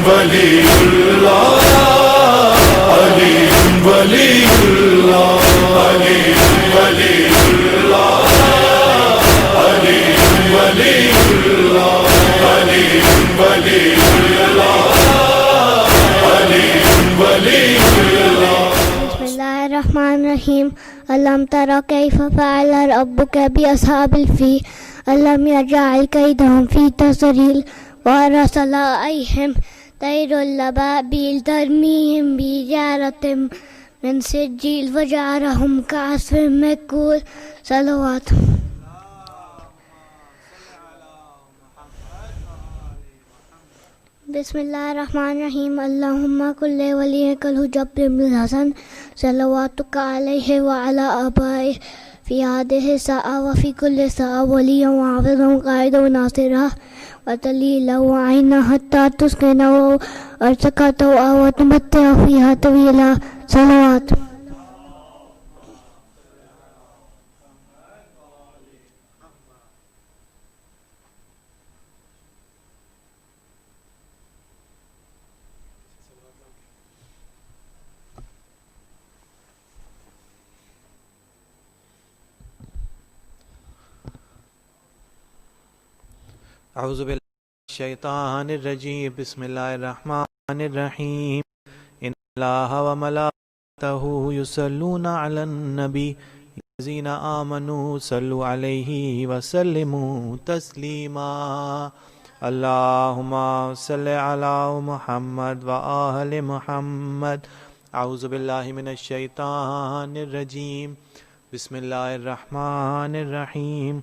ولی اللہ علی ولی اللہ علی ولی اللہ علی ولی اللہ علی ولی اللہ علی ولی اللہ. بسم اللہ الرحمن الرحیم. الم تر کیف فعل ربک باصحاب الفیل الم یجعل کیدہم فی تضلیل وارسل علیہم طیر الابابیل ترمیہم بحجارۃ من سجیل وجعلہم کعصف مأکول. صلوات. بسم اللہ الرحمن الرحیم. اللہم کل ولیک الحجب بن الحسن صلواتک علیہ وعلی آبائہ فی هذه الساعة وفی کل ساعة ولیا وحافظا قائدا وناصرا وتلیلا وعینا حتی تسکنہ وارزقہ وتمتع فیہا طویلا. صلوات. اعوذ باللہ من الشیطان الرجیم. بسم اللہ الرحمن الرحیم. ان اللہ وملائکتہ یصلون علی النبی الذین آمنوا صلوا علیہ وسلموا تسلیما. اللہم صل علی محمد وآل محمد. اعوذ باللہ من الشیطان الرجیم. بسم اللہ الرحمن الرحیم.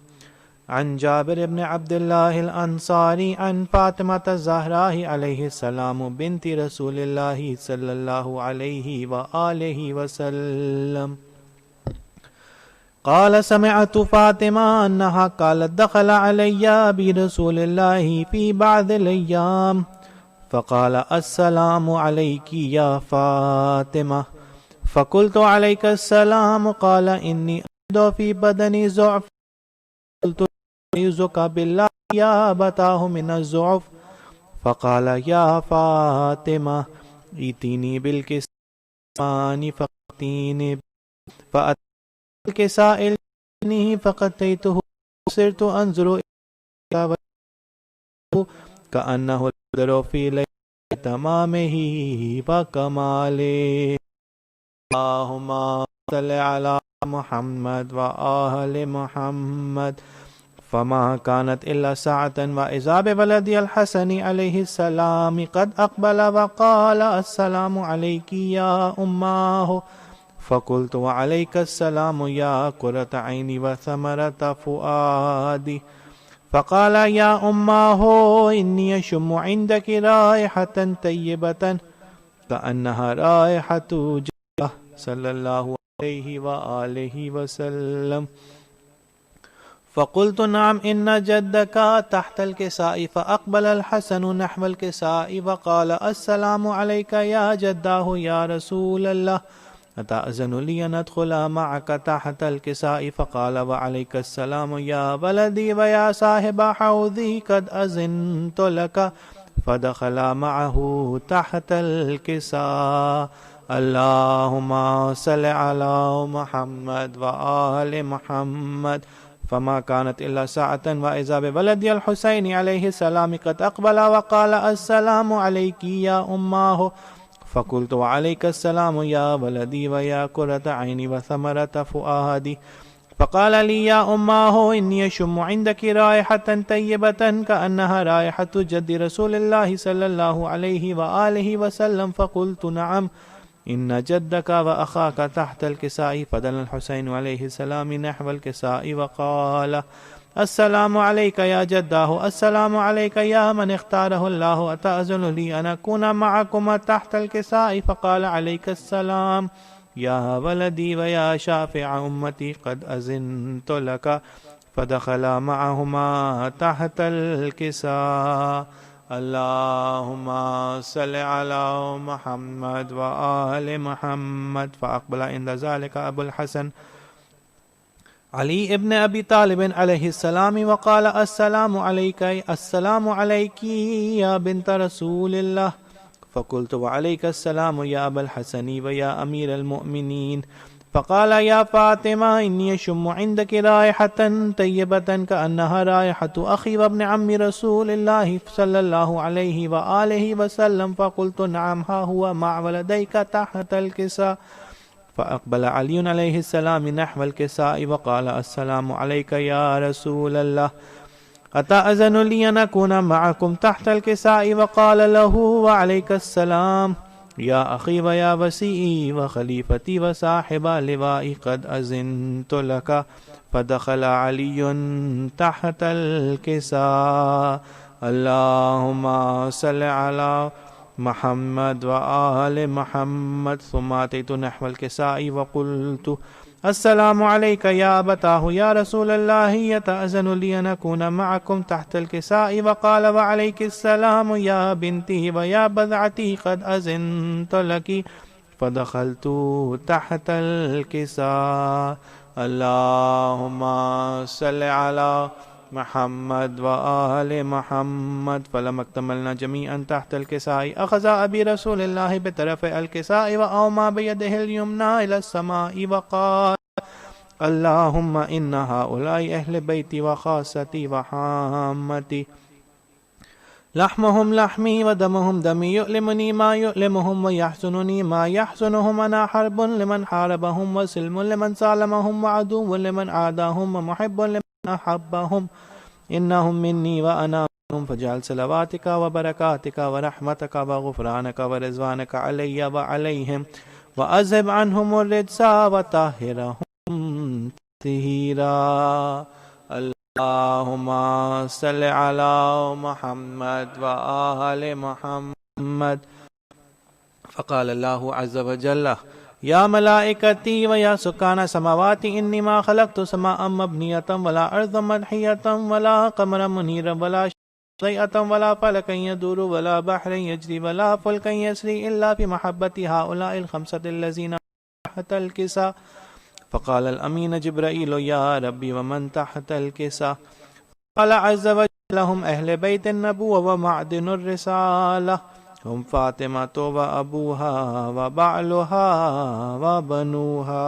عن جابر بن عبد الله الأنصاري عن فاطمة الزهراء عليه السلام بنت رسول الله صلى الله عليه وآله وسلم قال سمعت فاطمة أنها قالت دخل علي برسول الله في بعض الأيام فقال السلام عليك يا فاطمة فقلت عليك السلام قال إني أجد في بدني ضعف قلت أعوذك بالله يا أبتاه من الضعف فقال يا فاطمة ائتيني بالكساء فأتيني بالكساء فقتيته صرت أنظر إلى كأنه البدر في ليلة تمامه وكماله. اللهم صل على محمد وآل محمد. فما كانت إلا ساعة وإذا بولدي الحسن عليه السلام قد أقبل وقال السلام عليك يا أماه فقلت وعليك السلام يا قرة عيني وثمرة فؤادي فقال يا أماه إني أشم عندك رائحة طيبة كأنها رائحة جنة صلى الله عليه وآله وسلم. فقلت نعم إن جدك تحت الكساء فأقبل الحسن نحو الكساء وقال السلام عليك يا جداه يا رسول الله أتأذن لي أن أدخل معك تحت الكساء فقال وعليك السلام يا ولدي ويا صاحب حوضي قد أذنت لك فدخل معه تحت الكساء. اللهم صل على محمد وآل محمد. فما كانت إلا ساعة وإذا بولدي الحسين عليه السلام قد أقبل وقال السلام عليك يا أماه فقلت وعليك السلام يا ولدي ويا قرة عيني وثمرة فؤادي فقال لي يا أماه إني أشم عندك رائحة طيبة كأنها رائحة جد رسول الله صلى الله عليه وآله وسلم فقلت نعم إن جدك وأخاك تحت الكساء فدل الحسين عليه السلام نحو الكساء وقال السلام عليك يا جداه السلام عليك يا من اختاره الله أتأذن لي أن أكون معكما تحت الكساء فقال عليك السلام يا ولدي ويا شافع أمتي قد أذنت لك فدخل معهما تحت الكساء. اللهم صل على محمد وآل محمد. فأقبل عند ذلك أبو الحسن علي ابن أبي طالب عليه السلام وقال السلام عليك يا بنت رسول الله فقلت وعليك السلام يا أبا الحسن ويا أمير المؤمنين. فقال يا فاطمة إني أشم عندك رائحة طيبة كأنها رائحة أخي وابن عم رسول الله صلى الله عليه وآله وسلم. فقلت نعم ها هو مع ولديك تحت الكساء. فأقبل علي عليه السلام نحو الكساء وقال السلام عليك يا رسول الله أتأذن لي أن أكون معكم تحت الكساء؟ وقال له وعليك السلام يا أخي ويا وسيئي وخليفتي وصاحب لوائي قد أذنت لك. فدخل علي تحت الكساء. اللهم صل على محمد وآل محمد. ثم أتيت نحو الكساء وقلت السلام عليك يا أبتاه يا رسول الله يتأذن لي أن أكون معكم تحت الكساء؟ وقال وعليك السلام يا بنتي ويا بضعتي قد أذنت لك. فدخلت تحت الكساء. اللهم صل على محمد وآل محمد. فلما اكتملنا جميعا تحت الكساء أخذ أبي رسول الله بطرف الكساء وأومى بيده اليمنى إلى السماء وقال اللهم إن هؤلاء أهل بيتي وخاصتي وحامتي لحمهم لحمي ودمهم دمي يؤلمني ما يؤلمهم ويحزنني ما يحزنهم. أنا حرب لمن حاربهم وسلم لمن سالمهم وعدو لمن عاداهم ومحب لمن أحبهم. إنهم مني وأنا منهم. فاجعل صلواتك وبركاتك ورحمتك وغفرانك ورضوانك علي وعليهم وأذهب عنهم الرجس وطهرهم تطهيرا. اللهم صل على محمد وآل محمد. فقال الله عز وجل يا ملائكتي ويا سكان سماواتي إني ما خلقت سماء مبنية ولا أرضا مدحية ولا قمرا منيرا ولا شيئة ولا فلكا يدور ولا بحر يجري ولا فلكا يسري إلا بمحبة هؤلاء الخمسة الذين تحت الكساء. فقال الأمين جبرائيل يا ربي ومن تحت الكساء؟ قال عز وجل هم أهل بيت النبوة ومعدن الرسالة هم فاطمة وأبوها وبعلها وبنوها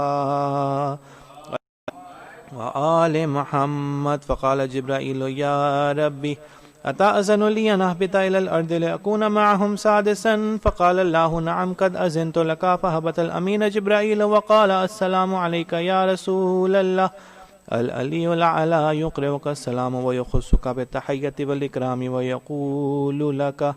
وآل محمد. فقال جبرائيل يا ربي أتأذن لي أن أهبط إلى الأرض لأكون معهم سادسا؟ فقال الله نعم قد أذنت لك. فهبط الأمين جبرائيل وقال السلام عليك يا رسول الله. العلي الأعلى يقرئك السلام ويخصك بالتحية والإكرام ويقول لك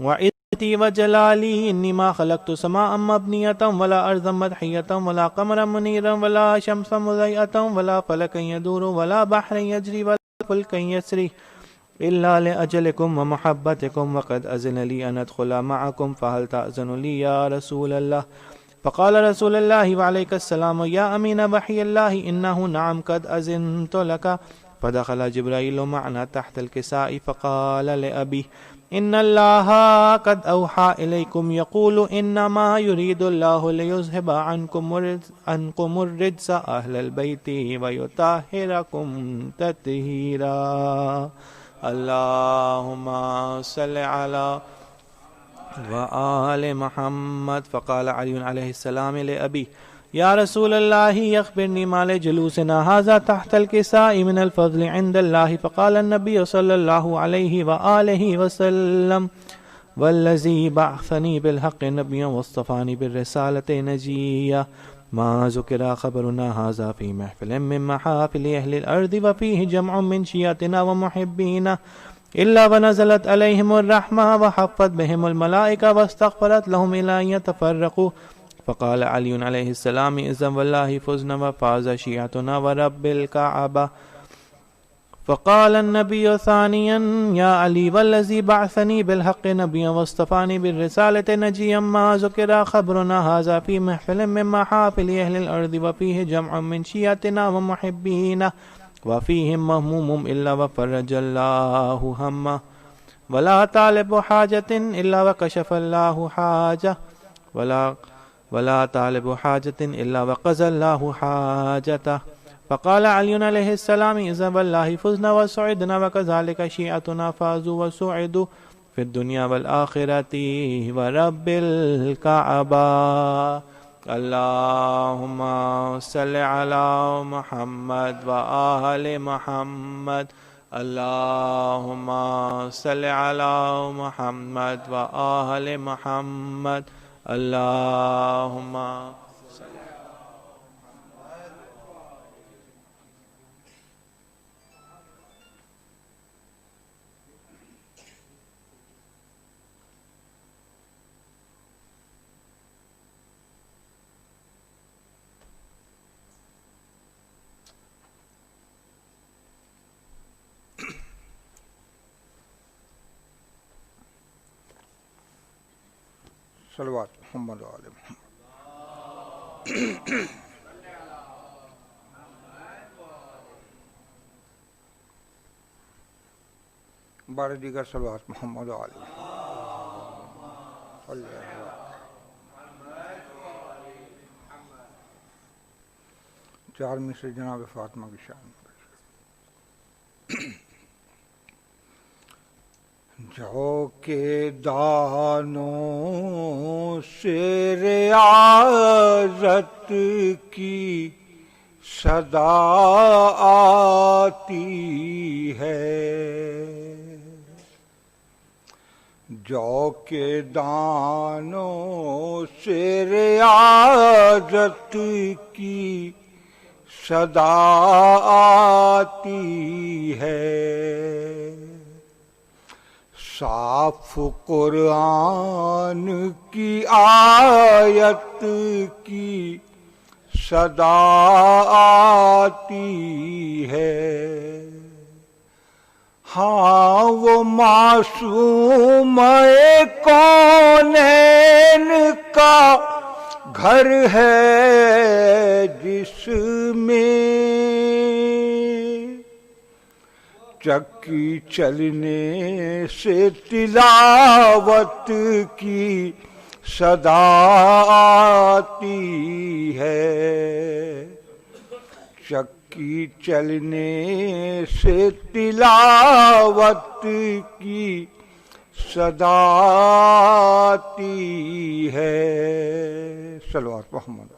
وعزتي وجلالي إني ما خلقت سماء مبنية ولا أرضا مدحية ولا قمرا منيرا ولا شمسا مضيئة ولا فلكا يدور ولا بحر يجري ولا فلكا يسري إلا لأجلكم ومحبتكم. وقد أذن لي أن أدخل معكم فهل تأذن لي يا رسول الله؟ فقال رسول الله وعليك السلام يا أمين وحي الله إنه نعم قد أذنت لك. فدخل جبرائيل معنا تحت الكساء فقال لأبي إن الله قد أوحى إليكم يقول إنما يريد الله ليذهب عنكم الرجس أهل البيت ويطهركم تطهيرا. اللهم صل على وآل محمد. فقال علي عليه السلام لأبي يا رسول الله أخبرني ما لجلوسنا هذا تحت الكساء من الفضل عند الله. فقال النبي صلى الله عليه وآله وسلم والذي بعثني بالحق نبيا واصطفاني بالرسالة نجيا ما ذكر خبرنا هذا في محفل من محافل أهل الأرض وفيه جمع من شيعتنا ومحبينا إلا ونزلت عليهم الرحمة وحفت بهم الملائكة واستغفرت لهم إلى أن يتفرقوا. فقال علي عليه السلام إذن والله فزنا وفاز شيعتنا ورب الكعبة. فقال النبي ثانيا يا علي والذي بعثني بالحق نبيا واصطفاني بالرسالة نجيا ما ذكر خبرنا هذا في محفل من محافل أهل الأرض وفيه جمع من شيعتنا ومحبينا وفيهم مهموم إلا وفرج الله همه ولا طالب حاجة إلا وكشف الله حاجة ولا طالب حاجة إلا وقضى الله حاجته. فقال علي عليه السلام إذا والله فزنا وسعدنا وكذلك شيعتنا فازوا وسعدوا في الدنيا والآخرة ورب الكعبة. اللهم صل على محمد وآل محمد. اللهم صل على محمد وآل محمد. اللهم صلوات محمد علیہ محمد. بارہ دیگر صلوات محمد علیہ چار میں سے جناب فاطمہ کی شان. جو کہ دانوں سے ریاضت کی صدا آتی ہے، جو کہ دانوں سے ریاضت کی صدا آتی ہے، صاف قرآن کی آیت کی صدا آتی ہے. ہاں وہ معصوم کونین کا گھر ہے جس میں چکی چلنے سے تلاوت کی صدا آتی ہے، چکی چلنے سے تلاوت کی صدا آتی ہے. صلوات محمد.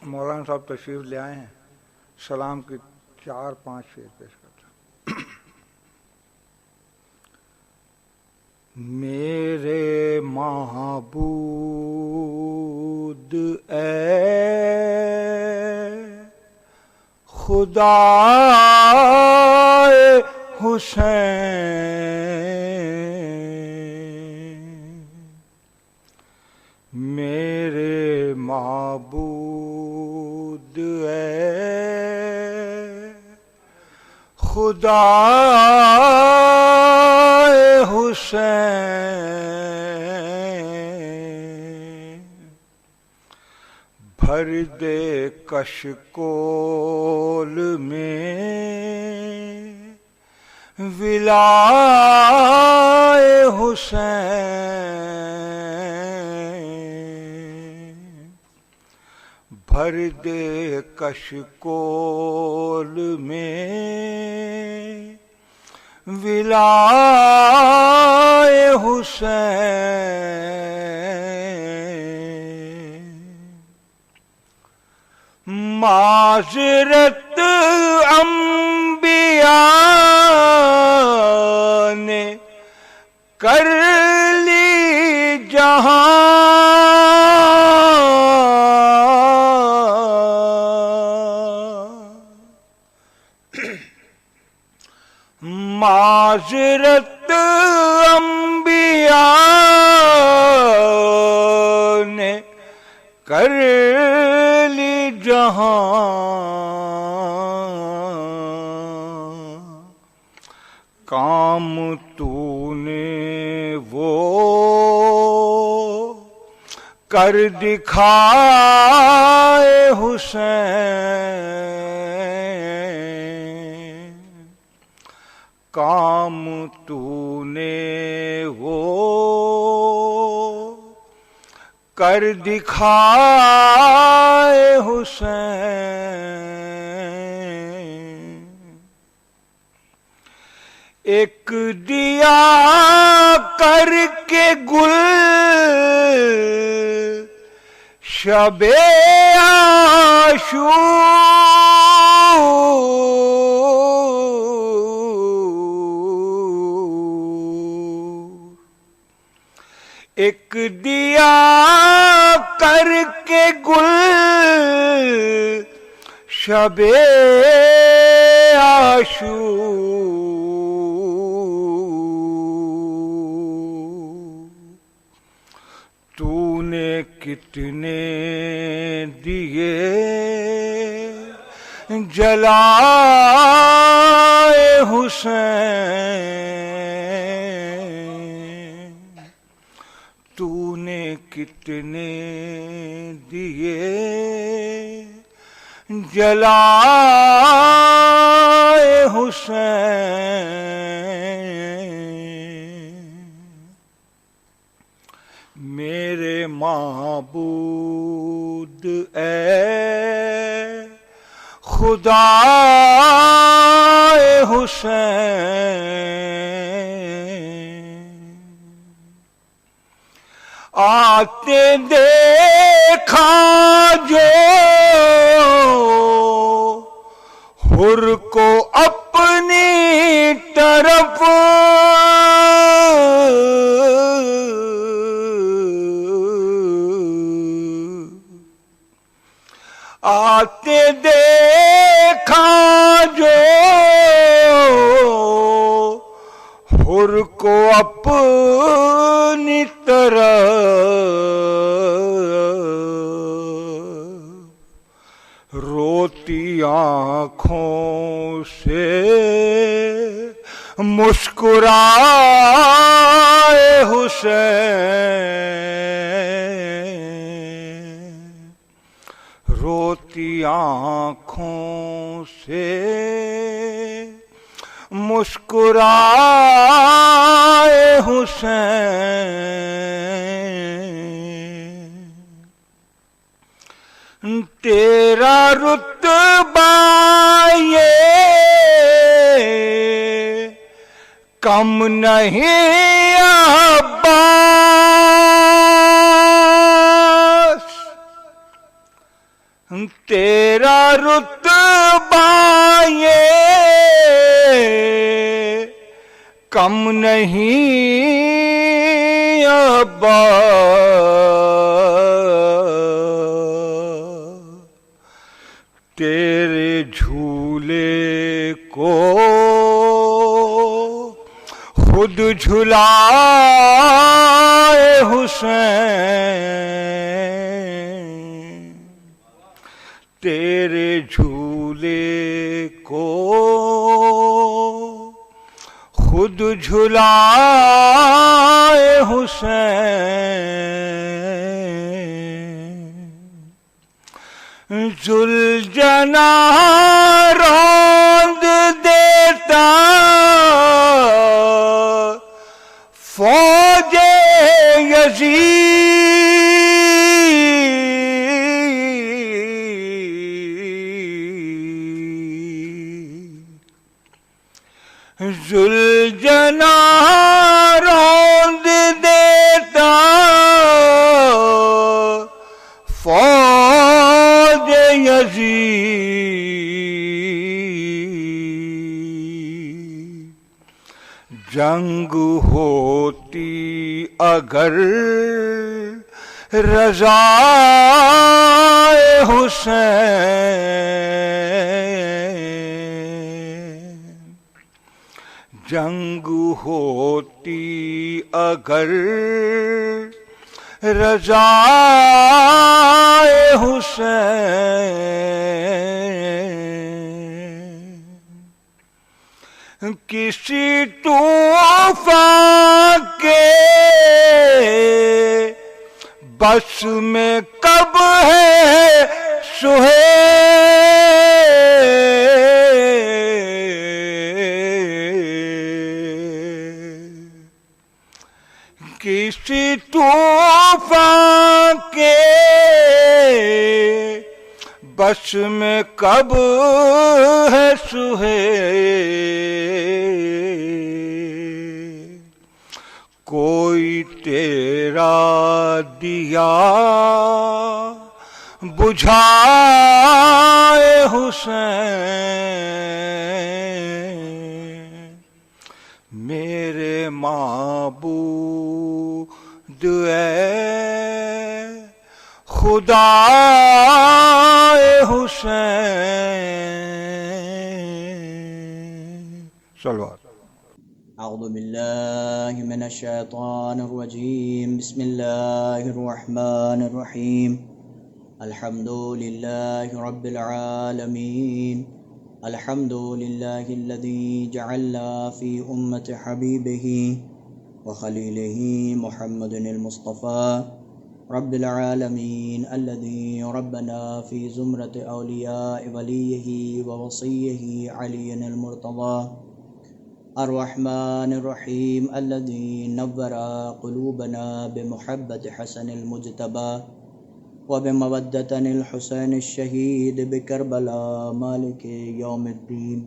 مولانا صاحب تشریف لے آئے ہیں، سلام کے 4-5 شعر پیش کرتے ہیں. میرے معبود اے خدا حسین، میرے معبود اے خدا حسین، بھر دے کشکول میں ولائے حسین، بھر دے کشکول میں ولائے حسین. معذرت انبیاء نے کر لی جہاں، معذرت انبیاء نے کر لی جہاں، کام تو نے وہ کر دکھائے حسین، کام تو نے وہ کر دکھائے حسین. ایک دیا کر کے گل شب عاشور، ایک دیا کر کے گل شب عاشور، تو نے کتنے دیے جلائے حسین، تو نے کتنے دیے جلائے حسین، میرے معبود اے خدا حسین، آتے دیکھا جو حر کو اپنی طرف، آتے دیکھا جو حر کو اپنی طرف، روتی آنکھوں سے مسکرائے حسین، روتی آنکھوں سے مسکرائے حسین، تیرا رتبہ یہ کم نہیں عباس، تیرا رتبہ یہ کم نہیں عباس، تیرے جھولے کو خود جھلائے حسین، تیرے جھولے کو خود جھلائے حسین، ذوالجناح روند دیتا فوج یزید، ذوالجناح روند دیتا فوج یزید، جنگ ہوتی اگر رضائے حسین، جنگ ہوتی اگر رضائے حسین، کسی طوفان کے بس میں کب ہے سہیل، کسی طوفان کے بس میں کب ہے سہیل، کوئی تیرا دیا بجھائے حسین، میرے معبود اے خدا حسین. صلوات. اعوذ باللہ من الشیطان الرجیم. بسم اللہ الرحمن الرحیم. الحمد للہ رب العالمین. الحمد للہ الذی جعل فی امت حبیبہ وخلیلہ محمد المصطفى رب العالمین الذی ربنا فی زمرۃ اولیاء ولیہ ووصیہ علی المرتضی الرحمن الرحیم الذی نور قلوبنا بمحبت حسن المجتبى وبمودة الحسین الشہید بکربلاء مالک یوم الدین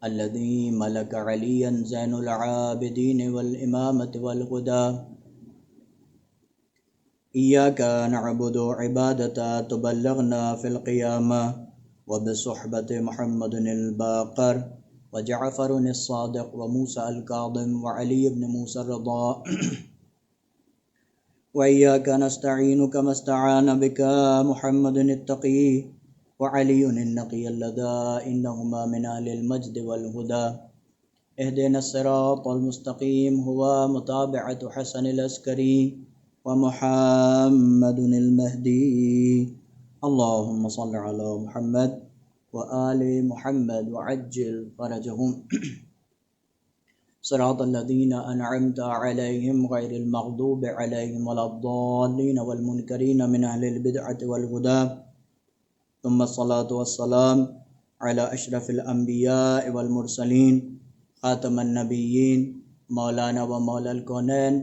الذی ملک علیا زین العابدین والامامة والغدا. ایاک نعبد عبادة تبلغنا فی القیامة وبصحبة محمد الباقر وجعفر الصادق وموسى الكاظم وعلي بن موسى الرضا. وإياك نستعين كما استعان بك محمد التقي وعلي النقي اللذا إنهما من أهل المجد والهدى. اهدنا الصراط المستقيم هو متابعة حسن العسكري ومحمد المهدي. اللهم صل على محمد وآل محمد وعجل فرجهم. صراط الذين أنعمت عليهم غير المغضوب عليهم ولا الضالين والمنكرين من أهل البدعة والهدى. ثم الصلاة والسلام على أشرف الأنبياء والمرسلين خاتم النبيين مولانا ومولى الكونين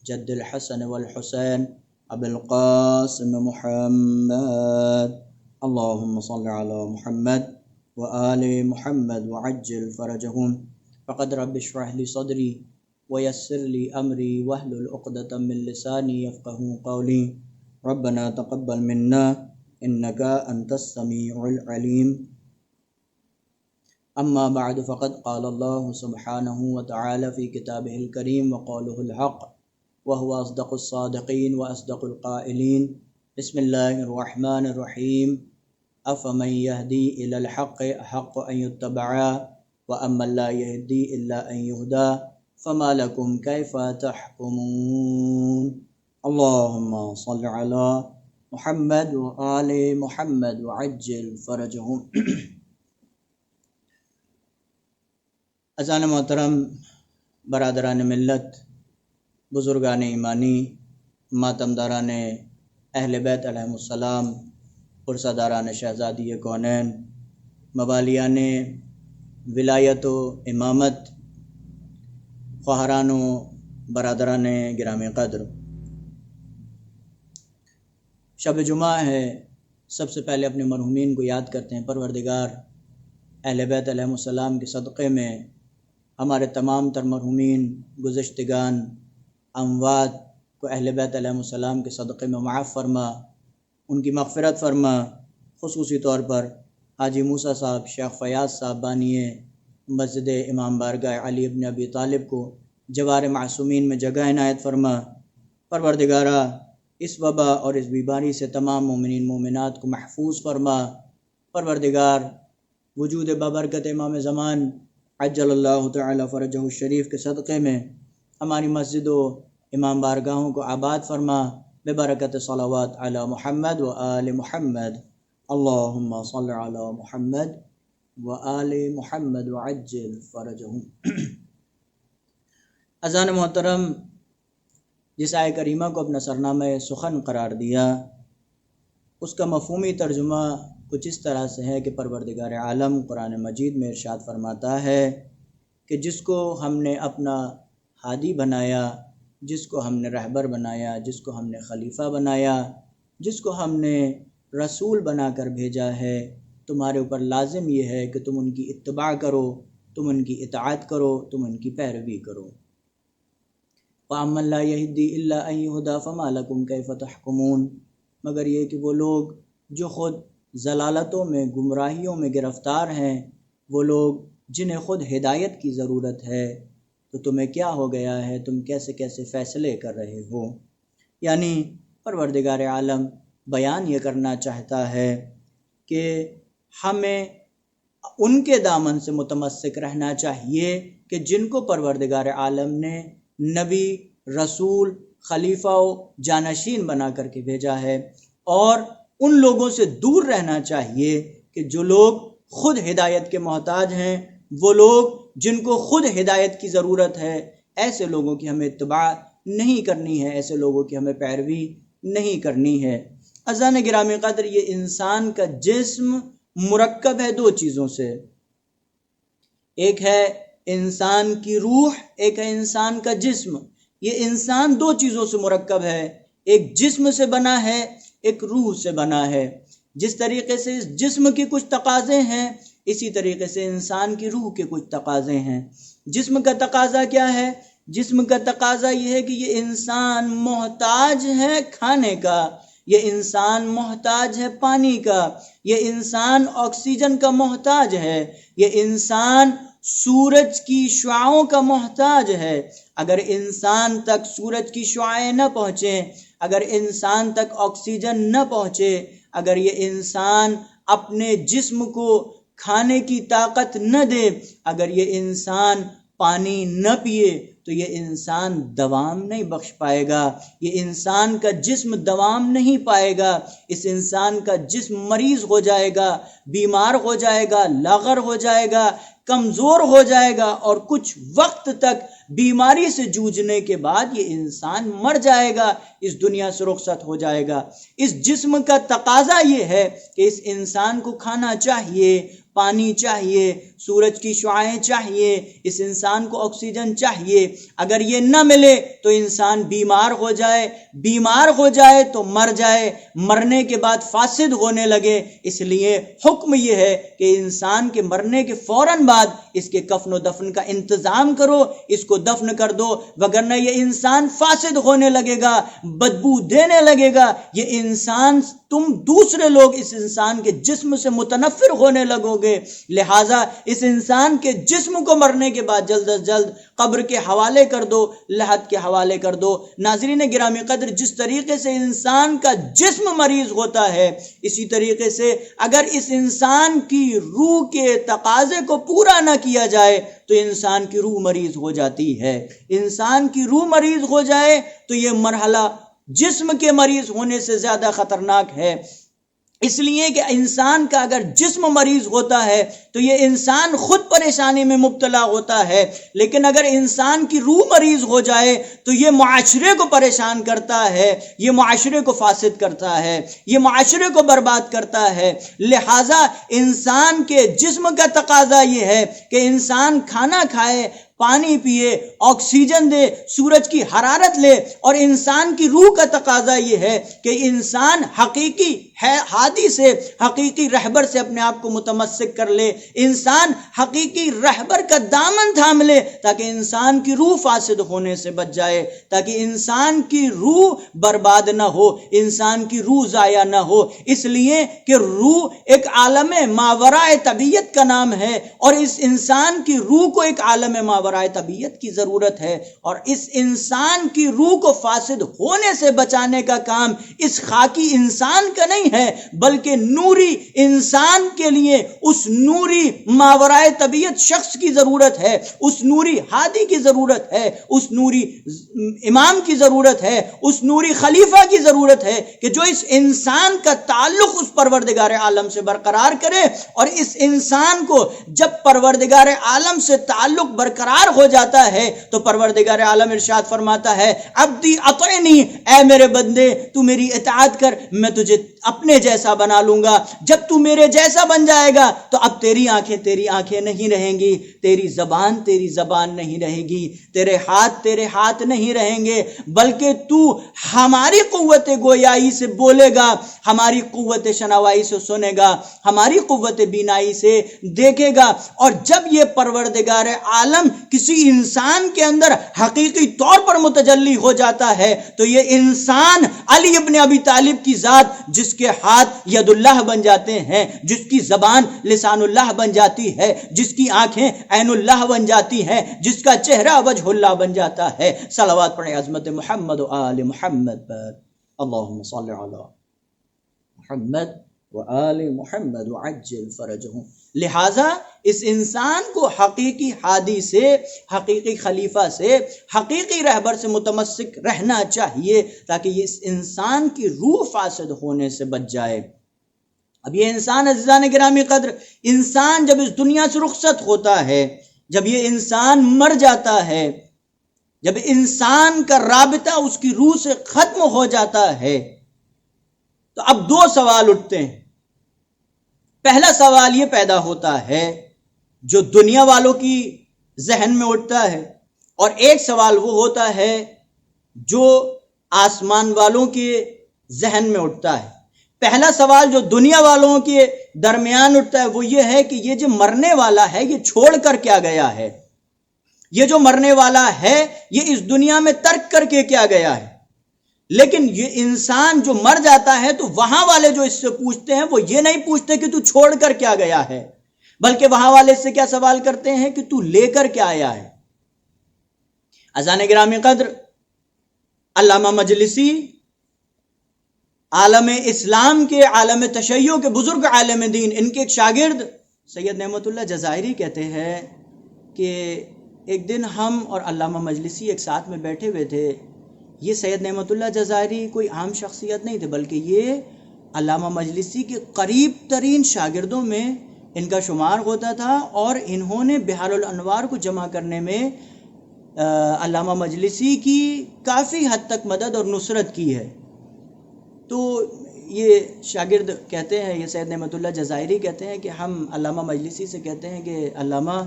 جد الحسن والحسين أبي القاسم محمد. اللهم صل على محمد وآل محمد وعجل فرجهم. فقد رب اشرح لي صدري ويسر لي أمري واحلل عقدة من لساني يفقهوا قولي. ربنا تقبل منا إنك أنت السميع العليم. أما بعد فقد قال الله سبحانه وتعالى في كتابه الكريم وقوله الحق وهو أصدق الصادقين وأصدق القائلين. بسم الله الرحمن الرحيم. أفمن يهدي إلى الحق أحق أن يتبع وأمن لا يهدي إلا أن يهدى فما لكم كيف تحكمون. اللهم صل على محمد وآل محمد وعجل فرجهم. اذان محترم، برادران ملت، بزرگان ایمانی، ماتمداران اہل بیت علیہم السلام، پرساداران شہزادی کونین، موالیان ولایت و امامت، خواہران و برادران گرامی قدر، شب جمعہ ہے. سب سے پہلے اپنے مرحومین کو یاد کرتے ہیں. پروردگار اہل بیت علیہم السلام کے صدقے میں ہمارے تمام تر مرحومین گزشتگان اموات کو اہل بیت علیہم السلام کے صدقے میں معاف فرما، ان کی مغفرت فرما. خصوصی طور پر حاجی موسیٰ صاحب، شیخ فیاض صاحب بانی مسجد امام بارگاہ علی ابن ابی طالب کو جوار معصومین میں جگہ عنایت فرما. پروردگارہ اس وبا اور اس بیماری سے تمام مومنین مومنات کو محفوظ فرما. پروردگار وجود بابرکت امام زمان عجل اللہ تعالی فرجہ الشریف کے صدقے میں ہماری مسجد و امام بارگاہوں کو آباد فرما ببرکت صلوات علی محمد و آل محمد. اللہم صل علی محمد و آل محمد وعجل فرجہم. اذان محترم، جس آیہ کریمہ کو اپنا سرنامہ سخن قرار دیا، اس کا مفہومی ترجمہ کچھ اس طرح سے ہے کہ پروردگار عالم قرآن مجید میں ارشاد فرماتا ہے کہ جس کو ہم نے اپنا ہادی بنایا، جس کو ہم نے رہبر بنایا، جس کو ہم نے خلیفہ بنایا، جس کو ہم نے رسول بنا کر بھیجا ہے، تمہارے اوپر لازم یہ ہے کہ تم ان کی اتباع کرو، تم ان کی اطاعت کرو، تم ان کی پیروی کرو. وَأَمَّن لَا يَهْدِي إِلَّا أَن يُهْدَىٰ فَمَا لَكُمْ كَيْفَ تَحْكُمُونَ، مگر یہ کہ وہ لوگ جو خود ضلالتوں میں، گمراہیوں میں گرفتار ہیں، وہ لوگ جنہیں خود ہدایت کی ضرورت ہے، تو تمہیں کیا ہو گیا ہے، تم کیسے کیسے فیصلے کر رہے ہو۔ یعنی پروردگار عالم بیان یہ کرنا چاہتا ہے کہ ہمیں ان کے دامن سے متمسک رہنا چاہیے کہ جن کو پروردگار عالم نے نبی، رسول، خلیفہ و جانشین بنا کر کے بھیجا ہے، اور ان لوگوں سے دور رہنا چاہیے کہ جو لوگ خود ہدایت کے محتاج ہیں، وہ لوگ جن کو خود ہدایت کی ضرورت ہے، ایسے لوگوں کی ہمیں اتباع نہیں کرنی ہے، ایسے لوگوں کی ہمیں پیروی نہیں کرنی ہے۔ عزیزان گرامی قدر، یہ انسان کا جسم مرکب ہے دو چیزوں سے، ایک ہے انسان کی روح، ایک ہے انسان کا جسم۔ یہ انسان دو چیزوں سے مرکب ہے، ایک جسم سے بنا ہے، ایک روح سے بنا ہے۔ جس طریقے سے اس جسم کے کچھ تقاضے ہیں، اسی طریقے سے انسان کی روح کے کچھ تقاضے ہیں۔ جسم کا تقاضا کیا ہے؟ جسم کا تقاضا یہ ہے کہ یہ انسان محتاج ہے کھانے کا، یہ انسان محتاج ہے پانی کا، یہ انسان آکسیجن کا محتاج ہے، یہ انسان سورج کی شعاعوں کا محتاج ہے۔ اگر انسان تک سورج کی شعاعیں نہ پہنچیں، اگر انسان تک آکسیجن نہ پہنچے، اگر یہ انسان اپنے جسم کو کھانے کی طاقت نہ دے، اگر یہ انسان پانی نہ پیے، تو یہ انسان دوام نہیں بخش پائے گا، یہ انسان کا جسم دوام نہیں پائے گا، اس انسان کا جسم مریض ہو جائے گا، بیمار ہو جائے گا، لاغر ہو جائے گا، کمزور ہو جائے گا، اور کچھ وقت تک بیماری سے جوجھنے کے بعد یہ انسان مر جائے گا، اس دنیا سے رخصت ہو جائے گا۔ اس جسم کا تقاضا یہ ہے کہ اس انسان کو کھانا چاہیے، پانی چاہیے، سورج کی شعاعیں چاہیے، اس انسان کو آکسیجن چاہیے۔ اگر یہ نہ ملے تو انسان بیمار ہو جائے، بیمار ہو جائے تو مر جائے، مرنے کے بعد فاسد ہونے لگے۔ اس لیے حکم یہ ہے کہ انسان کے مرنے کے فوراً بعد اس کے کفن و دفن کا انتظام کرو، اس کو دفن کر دو، وگرنہ یہ انسان فاسد ہونے لگے گا، بدبو دینے لگے گا۔ یہ انسان، تم دوسرے لوگ اس انسان کے جسم سے متنفر ہونے لگو گے، لہٰذا اس انسان کے جسم کو مرنے کے بعد جلد از جلد قبر کے حوالے کر دو، لحد کے حوالے کر دو۔ ناظرین گرامی قدر، جس طریقے سے انسان کا جسم مریض ہوتا ہے، اسی طریقے سے اگر اس انسان کی روح کے تقاضے کو پورا نہ کیا جائے تو انسان کی روح مریض ہو جاتی ہے۔ انسان کی روح مریض ہو جائے تو یہ مرحلہ جسم کے مریض ہونے سے زیادہ خطرناک ہے، اس لیے کہ انسان کا اگر جسم مریض ہوتا ہے تو یہ انسان خود پریشانی میں مبتلا ہوتا ہے، لیکن اگر انسان کی روح مریض ہو جائے تو یہ معاشرے کو پریشان کرتا ہے، یہ معاشرے کو فاسد کرتا ہے، یہ معاشرے کو برباد کرتا ہے۔ لہٰذا انسان کے جسم کا تقاضا یہ ہے کہ انسان کھانا کھائے، پانی پیے، آکسیجن دے، سورج کی حرارت لے، اور انسان کی روح کا تقاضا یہ ہے کہ انسان حقیقی ہادی سے، حقیقی رہبر سے اپنے آپ کو متمسک کر لے، انسان حقیقی رہبر کا دامن تھام لے، تاکہ انسان کی روح فاسد ہونے سے بچ جائے، تاکہ انسان کی روح برباد نہ ہو، انسان کی روح ضائع نہ ہو۔ اس لیے کہ روح ایک عالم ماورائے طبیعت کا نام ہے، اور اس انسان کی روح کو ایک عالم ماورائے طبیعت کی ضرورت ہے، اور اس انسان کی روح کو فاسد ہونے سے بچانے کا کام اس خاکی انسان کا نہیں ہے، بلکہ نوری انسان کے لیے اس نوری ماورائے طبیعت شخص کی ضرورت ہے، اس نوری ہادی کی ضرورت ہے، اس نوری امام کی ضرورت ہے، اس نوری خلیفہ کی ضرورت ہے کہ جو اس انسان کا تعلق اس پروردگار عالم سے برقرار کرے۔ اور اس انسان کو جب پروردگار عالم سے تعلق برقرار ہو جاتا ہے تو پروردگار عالم ارشاد فرماتا ہے، عبدی اطعنی، اے میرے بندے تو میری اطاعت کر، میں تجھے اپنے جیسا بنا لوں گا. جب تو میرے جیسا بن جائے گا تو اب تیری آنکھیں نہیں رہیں گی، تیری زبان نہیں رہے گی، تیرے ہاتھ نہیں رہیں گے، بلکہ تو ہماری قوت گویائی سے بولے گا، ہماری قوت شنوائی سے سنے گا، ہماری قوت بینائی سے دیکھے گا. اور جب یہ پروردگار عالم کسی انسان کے اندر حقیقی طور پر متجلی ہو جاتا ہے تو یہ انسان علی ابن ابی طالب کی ذات، جس کے ہاتھ ید اللہ بن جاتے ہیں، جس کی زبان لسان اللہ بن جاتی ہے، جس کی آنکھیں عین اللہ بن جاتی ہیں، جس کا چہرہ وجہ اللہ بن جاتا ہے. صلوات پڑھیں عظمت محمد و آل محمد پر. اللہم صلی علی محمد و آل محمد وعجل فرجہم. لہٰذا اس انسان کو حقیقی ہادی سے، حقیقی خلیفہ سے، حقیقی رہبر سے متمسک رہنا چاہیے تاکہ اس انسان کی روح فاسد ہونے سے بچ جائے. اب یہ انسان عزیزان گرامی قدر، انسان جب اس دنیا سے رخصت ہوتا ہے، جب یہ انسان مر جاتا ہے، جب انسان کا رابطہ اس کی روح سے ختم ہو جاتا ہے، تو اب دو سوال اٹھتے ہیں. پہلا سوال یہ پیدا ہوتا ہے جو دنیا والوں کی ذہن میں اٹھتا ہے، اور ایک سوال وہ ہوتا ہے جو آسمان والوں کے ذہن میں اٹھتا ہے. پہلا سوال جو دنیا والوں کے درمیان اٹھتا ہے وہ یہ ہے کہ یہ جو مرنے والا ہے یہ چھوڑ کر کیا گیا ہے، یہ جو مرنے والا ہے یہ اس دنیا میں ترک کر کے کیا گیا ہے. لیکن یہ انسان جو مر جاتا ہے تو وہاں والے جو اس سے پوچھتے ہیں وہ یہ نہیں پوچھتے کہ تو چھوڑ کر کیا گیا ہے، بلکہ وہاں والے سے کیا سوال کرتے ہیں کہ تو لے کر کیا آیا ہے. عزیزان گرامی قدر، علامہ مجلسی عالم اسلام کے، عالم تشیع کے بزرگ عالم دین، ان کے ایک شاگرد سید نعمت اللہ جزائری کہتے ہیں کہ ایک دن ہم اور علامہ مجلسی ایک ساتھ میں بیٹھے ہوئے تھے. یہ سید نعمت اللہ جزائری کوئی عام شخصیت نہیں تھے، بلکہ یہ علامہ مجلسی کے قریب ترین شاگردوں میں ان کا شمار ہوتا تھا، اور انہوں نے بحار الانوار کو جمع کرنے میں علامہ مجلسی کی کافی حد تک مدد اور نصرت کی ہے. تو یہ شاگرد کہتے ہیں، یہ سید نعمت اللہ جزائری کہتے ہیں کہ ہم علامہ مجلسی سے کہتے ہیں کہ علامہ،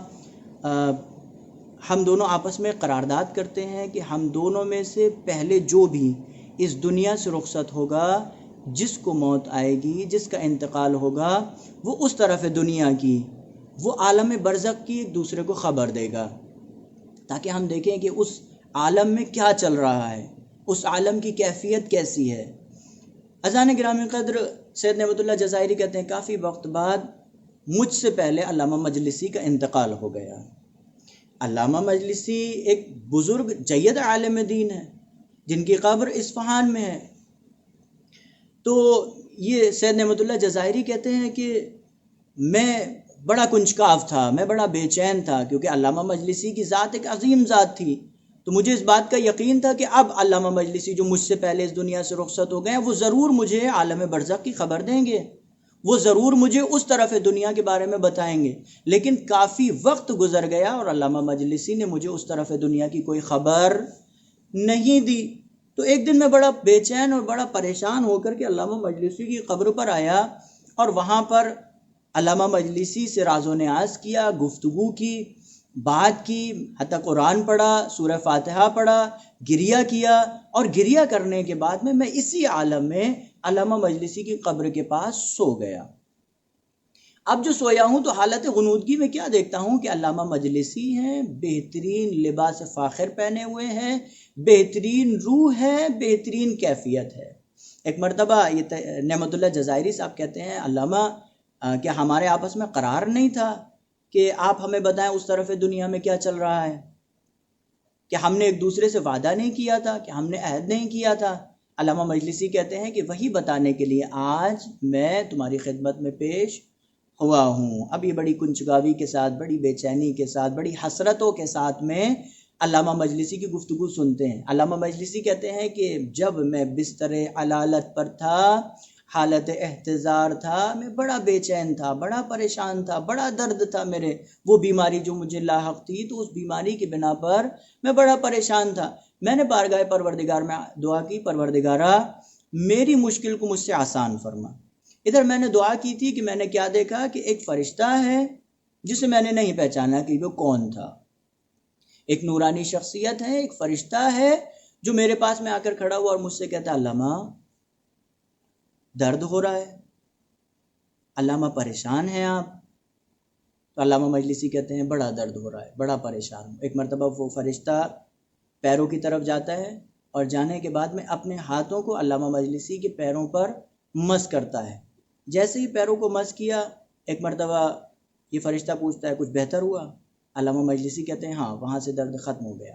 ہم دونوں آپس میں قرارداد کرتے ہیں کہ ہم دونوں میں سے پہلے جو بھی اس دنیا سے رخصت ہوگا، جس کو موت آئے گی، جس کا انتقال ہوگا، وہ اس طرف دنیا کی، وہ عالم برزخ کی ایک دوسرے کو خبر دے گا، تاکہ ہم دیکھیں کہ اس عالم میں کیا چل رہا ہے، اس عالم کی کیفیت کیسی ہے. عزیزان گرامی قدر، سید نعمت اللہ جزائری کہتے ہیں کافی وقت بعد مجھ سے پہلے علامہ مجلسی کا انتقال ہو گیا. علامہ مجلسی ایک بزرگ جید عالم دین ہے جن کی قبر اصفہان میں ہے. تو یہ سید نعمت اللہ جزائری کہتے ہیں کہ میں بڑا کنجکاو تھا، میں بڑا بے چین تھا، کیونکہ علامہ مجلسی کی ذات ایک عظیم ذات تھی. تو مجھے اس بات کا یقین تھا کہ اب علامہ مجلسی جو مجھ سے پہلے اس دنیا سے رخصت ہو گئے ہیں، وہ ضرور مجھے عالم برزخ کی خبر دیں گے، وہ ضرور مجھے اس طرف دنیا کے بارے میں بتائیں گے. لیکن کافی وقت گزر گیا اور علامہ مجلسی نے مجھے اس طرف دنیا کی کوئی خبر نہیں دی. تو ایک دن میں بڑا بے چین اور بڑا پریشان ہو کر کے علامہ مجلسی کی قبر پر آیا، اور وہاں پر علامہ مجلسی سے راز و نیاز کیا، گفتگو کی، بات کی، حتی قرآن پڑھا، سورہ فاتحہ پڑھا، گریہ کیا. اور گریہ کرنے کے بعد میں اسی عالم میں علامہ مجلسی کی قبر کے پاس سو گیا. اب جو سویا ہوں تو حالت غنودگی میں کیا دیکھتا ہوں کہ علامہ مجلسی ہیں، بہترین لباس فاخر پہنے ہوئے ہیں، بہترین روح ہے، بہترین کیفیت ہے. ایک مرتبہ یہ نعمت اللہ جزائری صاحب کہتے ہیں، علامہ کیا ہمارے آپس میں قرار نہیں تھا کہ آپ ہمیں بتائیں اس طرف دنیا میں کیا چل رہا ہے؟ کہ ہم نے ایک دوسرے سے وعدہ نہیں کیا تھا، کہ ہم نے عہد نہیں کیا تھا؟ علامہ مجلسی کہتے ہیں کہ وہی بتانے کے لیے آج میں تمہاری خدمت میں پیش ہوا ہوں. اب یہ بڑی کنجکاوی کے ساتھ، بڑی بے چینی کے ساتھ، بڑی حسرتوں کے ساتھ میں علامہ مجلسی کی گفتگو سنتے ہیں. علامہ مجلسی کہتے ہیں کہ جب میں بستر علالت پر تھا، حالت احتضار تھا، میں بڑا بے چین تھا، بڑا پریشان تھا، بڑا درد تھا میرے، وہ بیماری جو مجھے لاحق تھی، تو اس بیماری کی بنا پر میں بڑا پریشان تھا. میں نے بارگاہ پروردگار میں دعا کی، پروردگارہ میری مشکل کو مجھ سے آسان فرما۔ ادھر میں نے دعا کی تھی کہ میں نے کیا دیکھا کہ ایک فرشتہ ہے جسے میں نے نہیں پہچانا کہ وہ کون تھا، ایک نورانی شخصیت ہے، ایک فرشتہ ہے جو میرے پاس میں آ کر کھڑا ہوا اور مجھ سے کہتا علامہ درد ہو رہا ہے، علامہ پریشان ہیں آپ؟ تو علامہ مجلسی کہتے ہیں بڑا درد ہو رہا ہے، بڑا پریشان ہوں۔ ایک مرتبہ وہ فرشتہ پیروں کی طرف جاتا ہے اور جانے کے بعد میں اپنے ہاتھوں کو علامہ مجلسی کے پیروں پر مس کرتا ہے۔ جیسے ہی پیروں کو مس کیا، ایک مرتبہ یہ فرشتہ پوچھتا ہے کچھ بہتر ہوا؟ علامہ مجلسی کہتے ہیں ہاں، وہاں سے درد ختم ہو گیا۔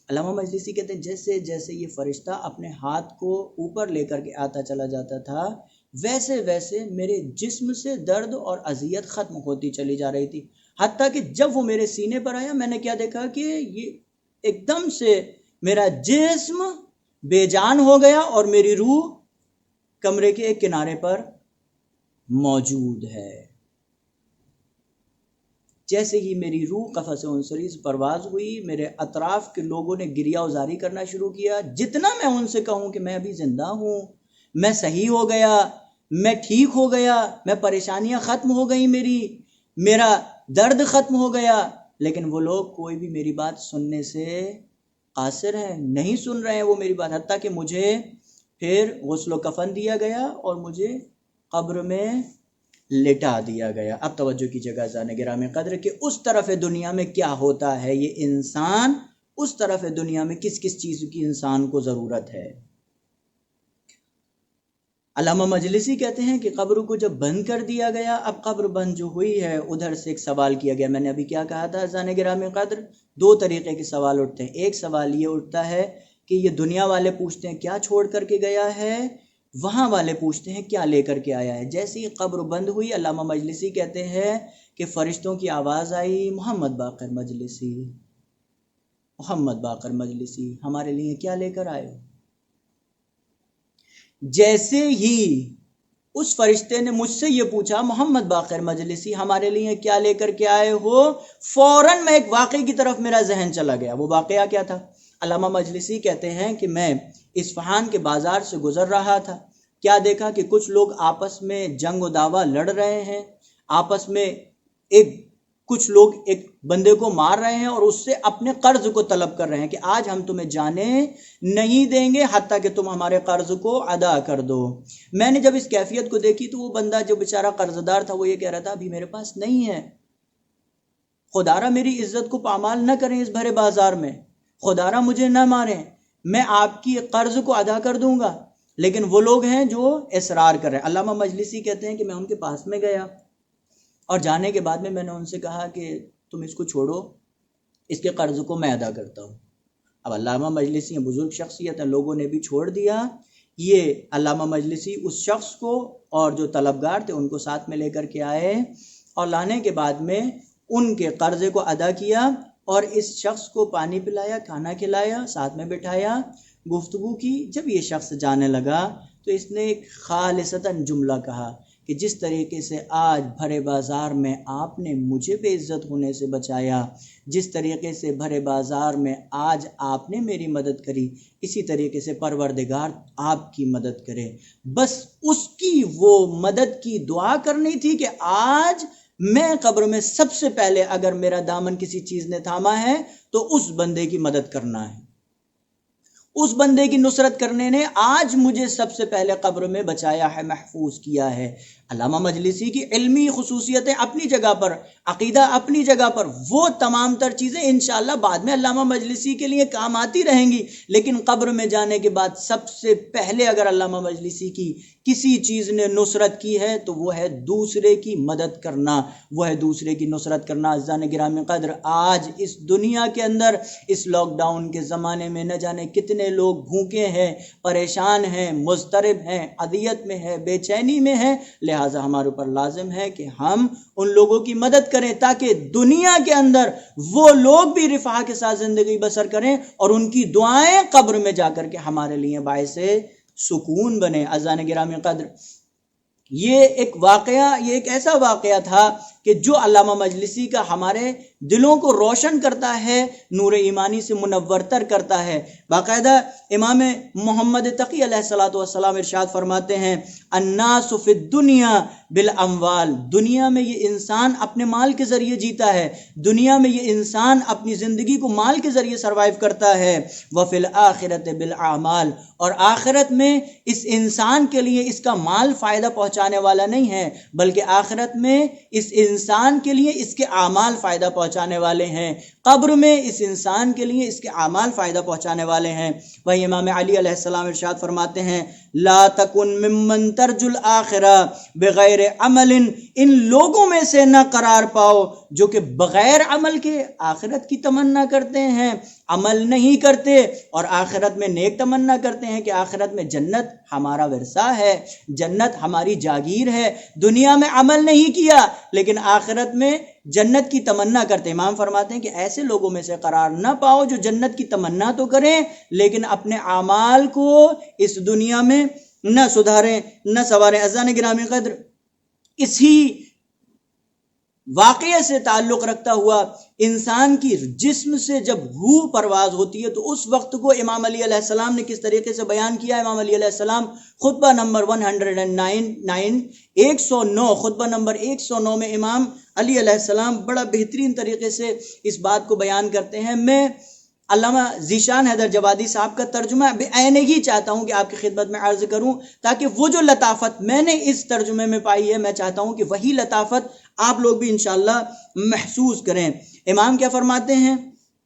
علامہ مجلسی کہتے ہیں جیسے جیسے یہ فرشتہ اپنے ہاتھ کو اوپر لے کر کے آتا چلا جاتا تھا، ویسے ویسے میرے جسم سے درد اور اذیت ختم ہوتی چلی جا رہی تھی، حتیٰ کہ جب وہ میرے سینے پر آیا میں نے کیا دیکھا کہ یہ ایک دم سے میرا جسم بے جان ہو گیا اور میری روح کمرے کے ایک کنارے پر موجود ہے۔ جیسے ہی میری روح قفس عنصری سے پرواز ہوئی، میرے اطراف کے لوگوں نے گریہ وزاری کرنا شروع کیا۔ جتنا میں ان سے کہوں کہ میں ابھی زندہ ہوں، میں صحیح ہو گیا، میں ٹھیک ہو گیا، میں پریشانیاں ختم ہو گئی، میرا درد ختم ہو گیا، لیکن وہ لوگ کوئی بھی میری بات سننے سے قاصر ہیں، نہیں سن رہے ہیں وہ میری بات۔ حتیٰ کہ مجھے پھر غسل و کفن دیا گیا اور مجھے قبر میں لٹا دیا گیا۔ اب توجہ کیجیے گا عزیزان گرامی قدر کہ اس طرف دنیا میں کیا ہوتا ہے یہ انسان، اس طرف دنیا میں کس کس چیز کی انسان کو ضرورت ہے۔ علامہ مجلسی کہتے ہیں کہ قبر کو جب بند کر دیا گیا، اب قبر بند جو ہوئی ہے ادھر سے ایک سوال کیا گیا۔ میں نے ابھی کیا کہا تھا عزیزان گرامی قدر؟ دو طریقے کے سوال اٹھتے ہیں۔ ایک سوال یہ اٹھتا ہے کہ یہ دنیا والے پوچھتے ہیں کیا چھوڑ کر کے گیا ہے، وہاں والے پوچھتے ہیں کیا لے کر کے آیا ہے۔ جیسے ہی قبر بند ہوئی، علامہ مجلسی کہتے ہیں کہ فرشتوں کی آواز آئی، محمد باقر مجلسی، محمد باقر مجلسی، ہمارے لیے کیا لے کر آئے ہو؟ جیسے ہی اس فرشتے نے مجھ سے یہ پوچھا محمد باقر مجلسی ہمارے لیے کیا لے کر کے آئے ہو، فوراً میں ایک واقعے کی طرف میرا ذہن چلا گیا۔ وہ واقعہ کیا تھا؟ علامہ مجلسی کہتے ہیں کہ میں اصفہان کے بازار سے گزر رہا تھا، کیا دیکھا کہ کچھ لوگ آپس میں جنگ و دعویٰ لڑ رہے ہیں، آپس میں کچھ لوگ ایک بندے کو مار رہے ہیں اور اس سے اپنے قرض کو طلب کر رہے ہیں کہ آج ہم تمہیں جانے نہیں دیں گے حتیٰ کہ تم ہمارے قرض کو ادا کر دو۔ میں نے جب اس کیفیت کو دیکھی تو وہ بندہ جو بیچارہ قرض دار تھا وہ یہ کہہ رہا تھا ابھی میرے پاس نہیں ہے، خدارا میری عزت کو پامال نہ کریں اس بھرے بازار میں، خدارا مجھے نہ ماریں، میں آپ کی قرض کو ادا کر دوں گا۔ لیکن وہ لوگ ہیں جو اصرار کر رہے ہیں۔ علامہ مجلسی کہتے ہیں کہ میں ان کے پاس میں گیا اور جانے کے بعد میں نے ان سے کہا کہ تم اس کو چھوڑو، اس کے قرض کو میں ادا کرتا ہوں۔ اب علامہ مجلسی بزرگ شخصیت ہیں، لوگوں نے بھی چھوڑ دیا۔ یہ علامہ مجلسی اس شخص کو اور جو طلبگار تھے ان کو ساتھ میں لے کر کے آئے اور لانے کے بعد میں ان کے قرضے کو ادا کیا اور اس شخص کو پانی پلایا، کھانا کھلایا، ساتھ میں بٹھایا، گفتگو کی۔ جب یہ شخص جانے لگا تو اس نے ایک خالصتاً جملہ کہا کہ جس طریقے سے آج بھرے بازار میں آپ نے مجھے بے عزت ہونے سے بچایا، جس طریقے سے بھرے بازار میں آج آپ نے میری مدد کری، اسی طریقے سے پروردگار آپ کی مدد کرے۔ بس اس کی وہ مدد کی دعا کرنی تھی کہ آج میں قبر میں سب سے پہلے اگر میرا دامن کسی چیز نے تھاما ہے تو اس بندے کی مدد کرنا ہے، اس بندے کی نصرت کرنے نے آج مجھے سب سے پہلے قبر میں بچایا ہے، محفوظ کیا ہے۔ علامہ مجلسی کی علمی خصوصیتیں اپنی جگہ پر، عقیدہ اپنی جگہ پر، وہ تمام تر چیزیں انشاءاللہ بعد میں علامہ مجلسی کے لیے کام آتی رہیں گی، لیکن قبر میں جانے کے بعد سب سے پہلے اگر علامہ مجلسی کی کسی چیز نے نصرت کی ہے تو وہ ہے دوسرے کی مدد کرنا، وہ ہے دوسرے کی نصرت کرنا۔ عزیزان گرامی قدر، آج اس دنیا کے اندر اس لاک ڈاؤن کے زمانے میں نہ جانے کتنے لوگ بھوکے ہیں، پریشان ہیں، مضطرب ہیں، اذیت میں ہیں، بے چینی میں ہیں۔ لہٰذا ہمارے اوپر لازم ہے کہ ہم ان لوگوں کی مدد کریں تاکہ دنیا کے اندر وہ لوگ بھی رفاہ کے ساتھ زندگی بسر کریں اور ان کی دعائیں قبر میں جا کر کے ہمارے لیے باعث سکون بنے۔ عزیزان گرامی قدر، یہ ایک ایسا واقعہ تھا کہ کہ جو علامہ مجلسی کا ہمارے دلوں کو روشن کرتا ہے، نور ایمانی سے منور تر کرتا ہے۔ باقاعدہ امام محمد تقی علیہ الصلوۃ والسلام ارشاد فرماتے ہیں الناس فی الدنیا بالاموال، دنیا میں یہ انسان اپنے مال کے ذریعے جیتا ہے، دنیا میں یہ انسان اپنی زندگی کو مال کے ذریعے سروائیو کرتا ہے، وفی الآخرۃ بالاعمال، اور آخرت میں اس انسان کے لیے اس کا مال فائدہ پہنچانے والا نہیں ہے، بلکہ آخرت میں اس انسان کے لیے اس کے اعمال فائدہ پہنچانے والے ہیں، قبر میں اس انسان کے لیے اس کے اعمال فائدہ پہنچانے والے ہیں۔ وہی امام علی علیہ السلام ارشاد فرماتے ہیں لا تکن ممن ترجو الآخرہ بغیر عمل، ان لوگوں میں سے نہ قرار پاؤ جو کہ بغیر عمل کے آخرت کی تمنا کرتے ہیں، عمل نہیں کرتے اور آخرت میں نیک تمنا کرتے ہیں کہ آخرت میں جنت ہمارا ورثہ ہے، جنت ہماری جاگیر ہے، دنیا میں عمل نہیں کیا لیکن آخرت میں جنت کی تمنا کرتے۔ امام فرماتے ہیں کہ ایسے لوگوں میں سے قرار نہ پاؤ جو جنت کی تمنا تو کریں لیکن اپنے اعمال کو اس دنیا میں نہ سدھاریں نہ سنواریں۔ عزیزان گرامی قدر، اسی واقعے سے تعلق رکھتا ہوا انسان کی جسم سے جب روح پرواز ہوتی ہے تو اس وقت کو امام علی علیہ السلام نے کس طریقے سے بیان کیا۔ امام علی علیہ السلام خطبہ نمبر 109 خطبہ نمبر 109 میں امام علی علیہ السلام بڑا بہترین طریقے سے اس بات کو بیان کرتے ہیں۔ میں علامہ ذیشان حیدر جوادی صاحب کا ترجمہ بعینہ ہی چاہتا ہوں کہ آپ کی خدمت میں عرض کروں، تاکہ وہ جو لطافت میں نے اس ترجمے میں پائی ہے میں چاہتا ہوں کہ وہی لطافت آپ لوگ بھی انشاءاللہ محسوس کریں۔ امام کیا فرماتے ہیں،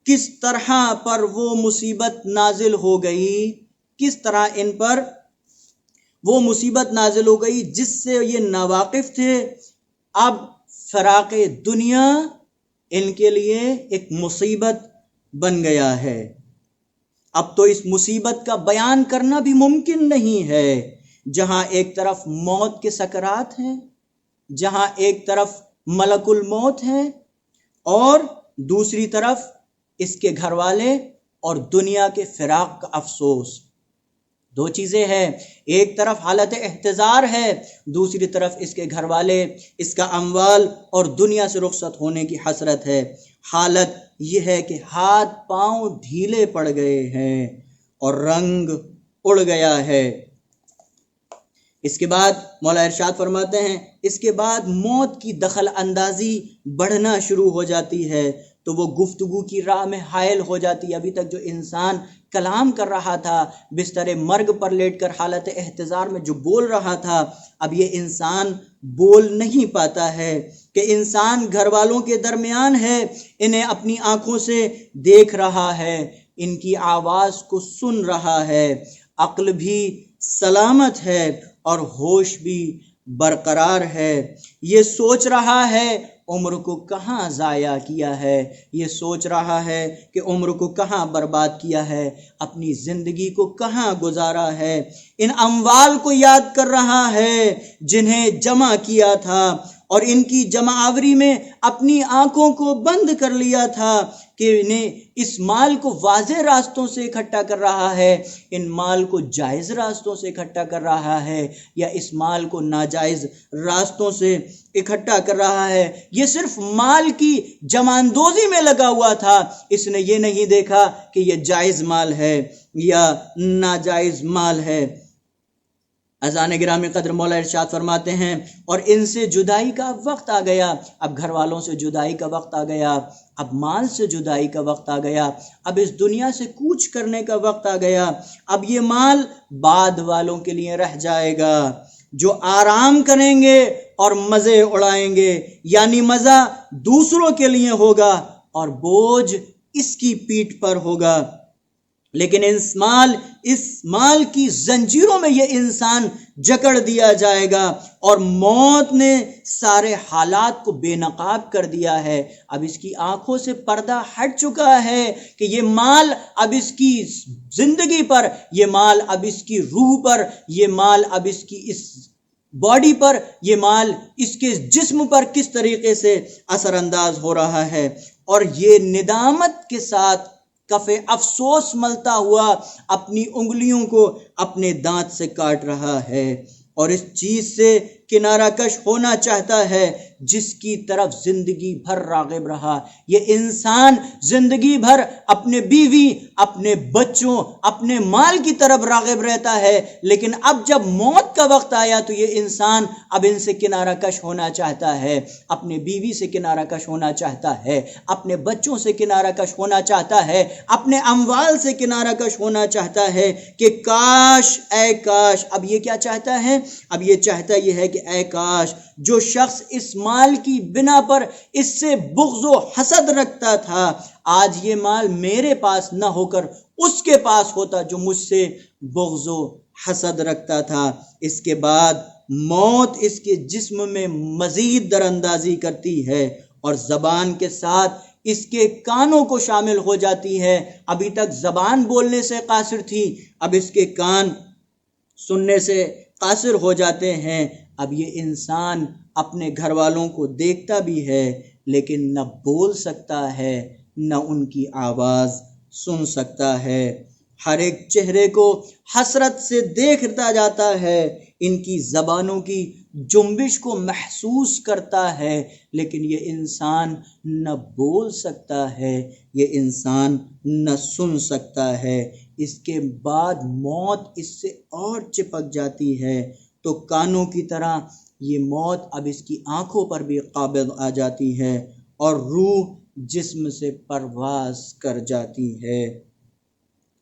کس طرح پر وہ مصیبت نازل ہو گئی، کس طرح ان پر وہ مصیبت نازل ہو گئی جس سے یہ ناواقف تھے، اب فراق دنیا ان کے لیے ایک مصیبت بن گیا ہے۔ اب تو اس مصیبت کا بیان کرنا بھی ممکن نہیں ہے، جہاں ایک طرف موت کے سکرات ہیں، جہاں ایک طرف ملک الموت ہے اور دوسری طرف اس کے گھر والے اور دنیا کے فراق کا افسوس۔ دو چیزیں ہیں، ایک طرف حالت احتضار ہے، دوسری طرف اس کے گھر والے، اس کا اموال اور دنیا سے رخصت ہونے کی حسرت ہے۔ حالت یہ ہے کہ ہاتھ پاؤں ڈھیلے پڑ گئے ہیں اور رنگ اڑ گیا ہے۔ اس کے بعد مولا ارشاد فرماتے ہیں اس کے بعد موت کی دخل اندازی بڑھنا شروع ہو جاتی ہے تو وہ گفتگو کی راہ میں حائل ہو جاتی ہے۔ ابھی تک جو انسان کلام کر رہا تھا، بستر مرگ پر لیٹ کر حالت احتضار میں جو بول رہا تھا، اب یہ انسان بول نہیں پاتا ہے کہ انسان گھر والوں کے درمیان ہے، انہیں اپنی آنکھوں سے دیکھ رہا ہے، ان کی آواز کو سن رہا ہے، عقل بھی سلامت ہے اور ہوش بھی برقرار ہے۔ یہ سوچ رہا ہے عمر کو کہاں ضائع کیا ہے، یہ سوچ رہا ہے کہ عمر کو کہاں برباد کیا ہے، اپنی زندگی کو کہاں گزارا ہے، ان اموال کو یاد کر رہا ہے جنہیں جمع کیا تھا اور ان کی جمع آوری میں اپنی آنکھوں کو بند کر لیا تھا کہ انہیں اس مال کو واضح راستوں سے اکٹھا کر رہا ہے، ان مال کو جائز راستوں سے اکٹھا کر رہا ہے یا اس مال کو ناجائز راستوں سے اکٹھا کر رہا ہے۔ یہ صرف مال کی جمع اندوزی میں لگا ہوا تھا، اس نے یہ نہیں دیکھا کہ یہ جائز مال ہے یا ناجائز مال ہے۔ اذان گرامی قدر مولا ارشاد فرماتے ہیں اور ان سے جدائی کا وقت آ گیا، اب گھر والوں سے جدائی کا وقت آ گیا، اب مال سے جدائی کا وقت آ گیا، اب اس دنیا سے کوچ کرنے کا وقت آ گیا، اب یہ مال بعد والوں کے لیے رہ جائے گا جو آرام کریں گے اور مزے اڑائیں گے، یعنی مزہ دوسروں کے لیے ہوگا اور بوجھ اس کی پیٹھ پر ہوگا۔ لیکن اس مال کی زنجیروں میں یہ انسان جکڑ دیا جائے گا اور موت نے سارے حالات کو بے نقاب کر دیا ہے۔ اب اس کی آنکھوں سے پردہ ہٹ چکا ہے کہ یہ مال اب اس کی زندگی پر، یہ مال اب اس کی روح پر، یہ مال اب اس کی اس باڈی پر، یہ مال اس کے جسم پر کس طریقے سے اثر انداز ہو رہا ہے، اور یہ ندامت کے ساتھ کف افسوس ملتا ہوا اپنی انگلیوں کو اپنے دانت سے کاٹ رہا ہے اور اس چیز سے کنارہ کش ہونا چاہتا ہے جس کی طرف زندگی بھر راغب رہا۔ یہ انسان زندگی بھر اپنے بیوی، اپنے بچوں، اپنے مال کی طرف راغب رہتا ہے، لیکن اب جب موت کا وقت آیا تو یہ انسان اب ان سے کنارہ کش ہونا چاہتا ہے، اپنے بیوی سے کنارہ کش ہونا چاہتا ہے، اپنے بچوں سے کنارہ کش ہونا چاہتا ہے، اپنے اموال سے کنارہ کش ہونا چاہتا ہے کہ کاش، اے کاش۔ اب یہ کیا چاہتا ہے؟ اب یہ چاہتا یہ ہے کہ اے کاش جو شخص اس مال کی بنا پر اس سے بغض و حسد رکھتا تھا، آج یہ مال میرے پاس نہ ہو کر اس کے پاس ہوتا جو مجھ سے بغض و حسد رکھتا تھا۔ اس کے بعد موت اس کے جسم میں مزید دراندازی کرتی ہے اور زبان کے ساتھ اس کے کانوں کو شامل ہو جاتی ہے۔ ابھی تک زبان بولنے سے قاصر تھی، اب اس کے کان سننے سے قاصر ہو جاتے ہیں۔ اب یہ انسان اپنے گھر والوں کو دیکھتا بھی ہے لیکن نہ بول سکتا ہے، نہ ان کی آواز سن سکتا ہے۔ ہر ایک چہرے کو حسرت سے دیکھتا جاتا ہے، ان کی زبانوں کی جنبش کو محسوس کرتا ہے، لیکن یہ انسان نہ بول سکتا ہے، یہ انسان نہ سن سکتا ہے۔ اس کے بعد موت اس سے اور چپک جاتی ہے تو کانوں کی طرح یہ موت اب اس کی آنکھوں پر بھی قابض آ جاتی ہے اور روح جسم سے پرواز کر جاتی ہے۔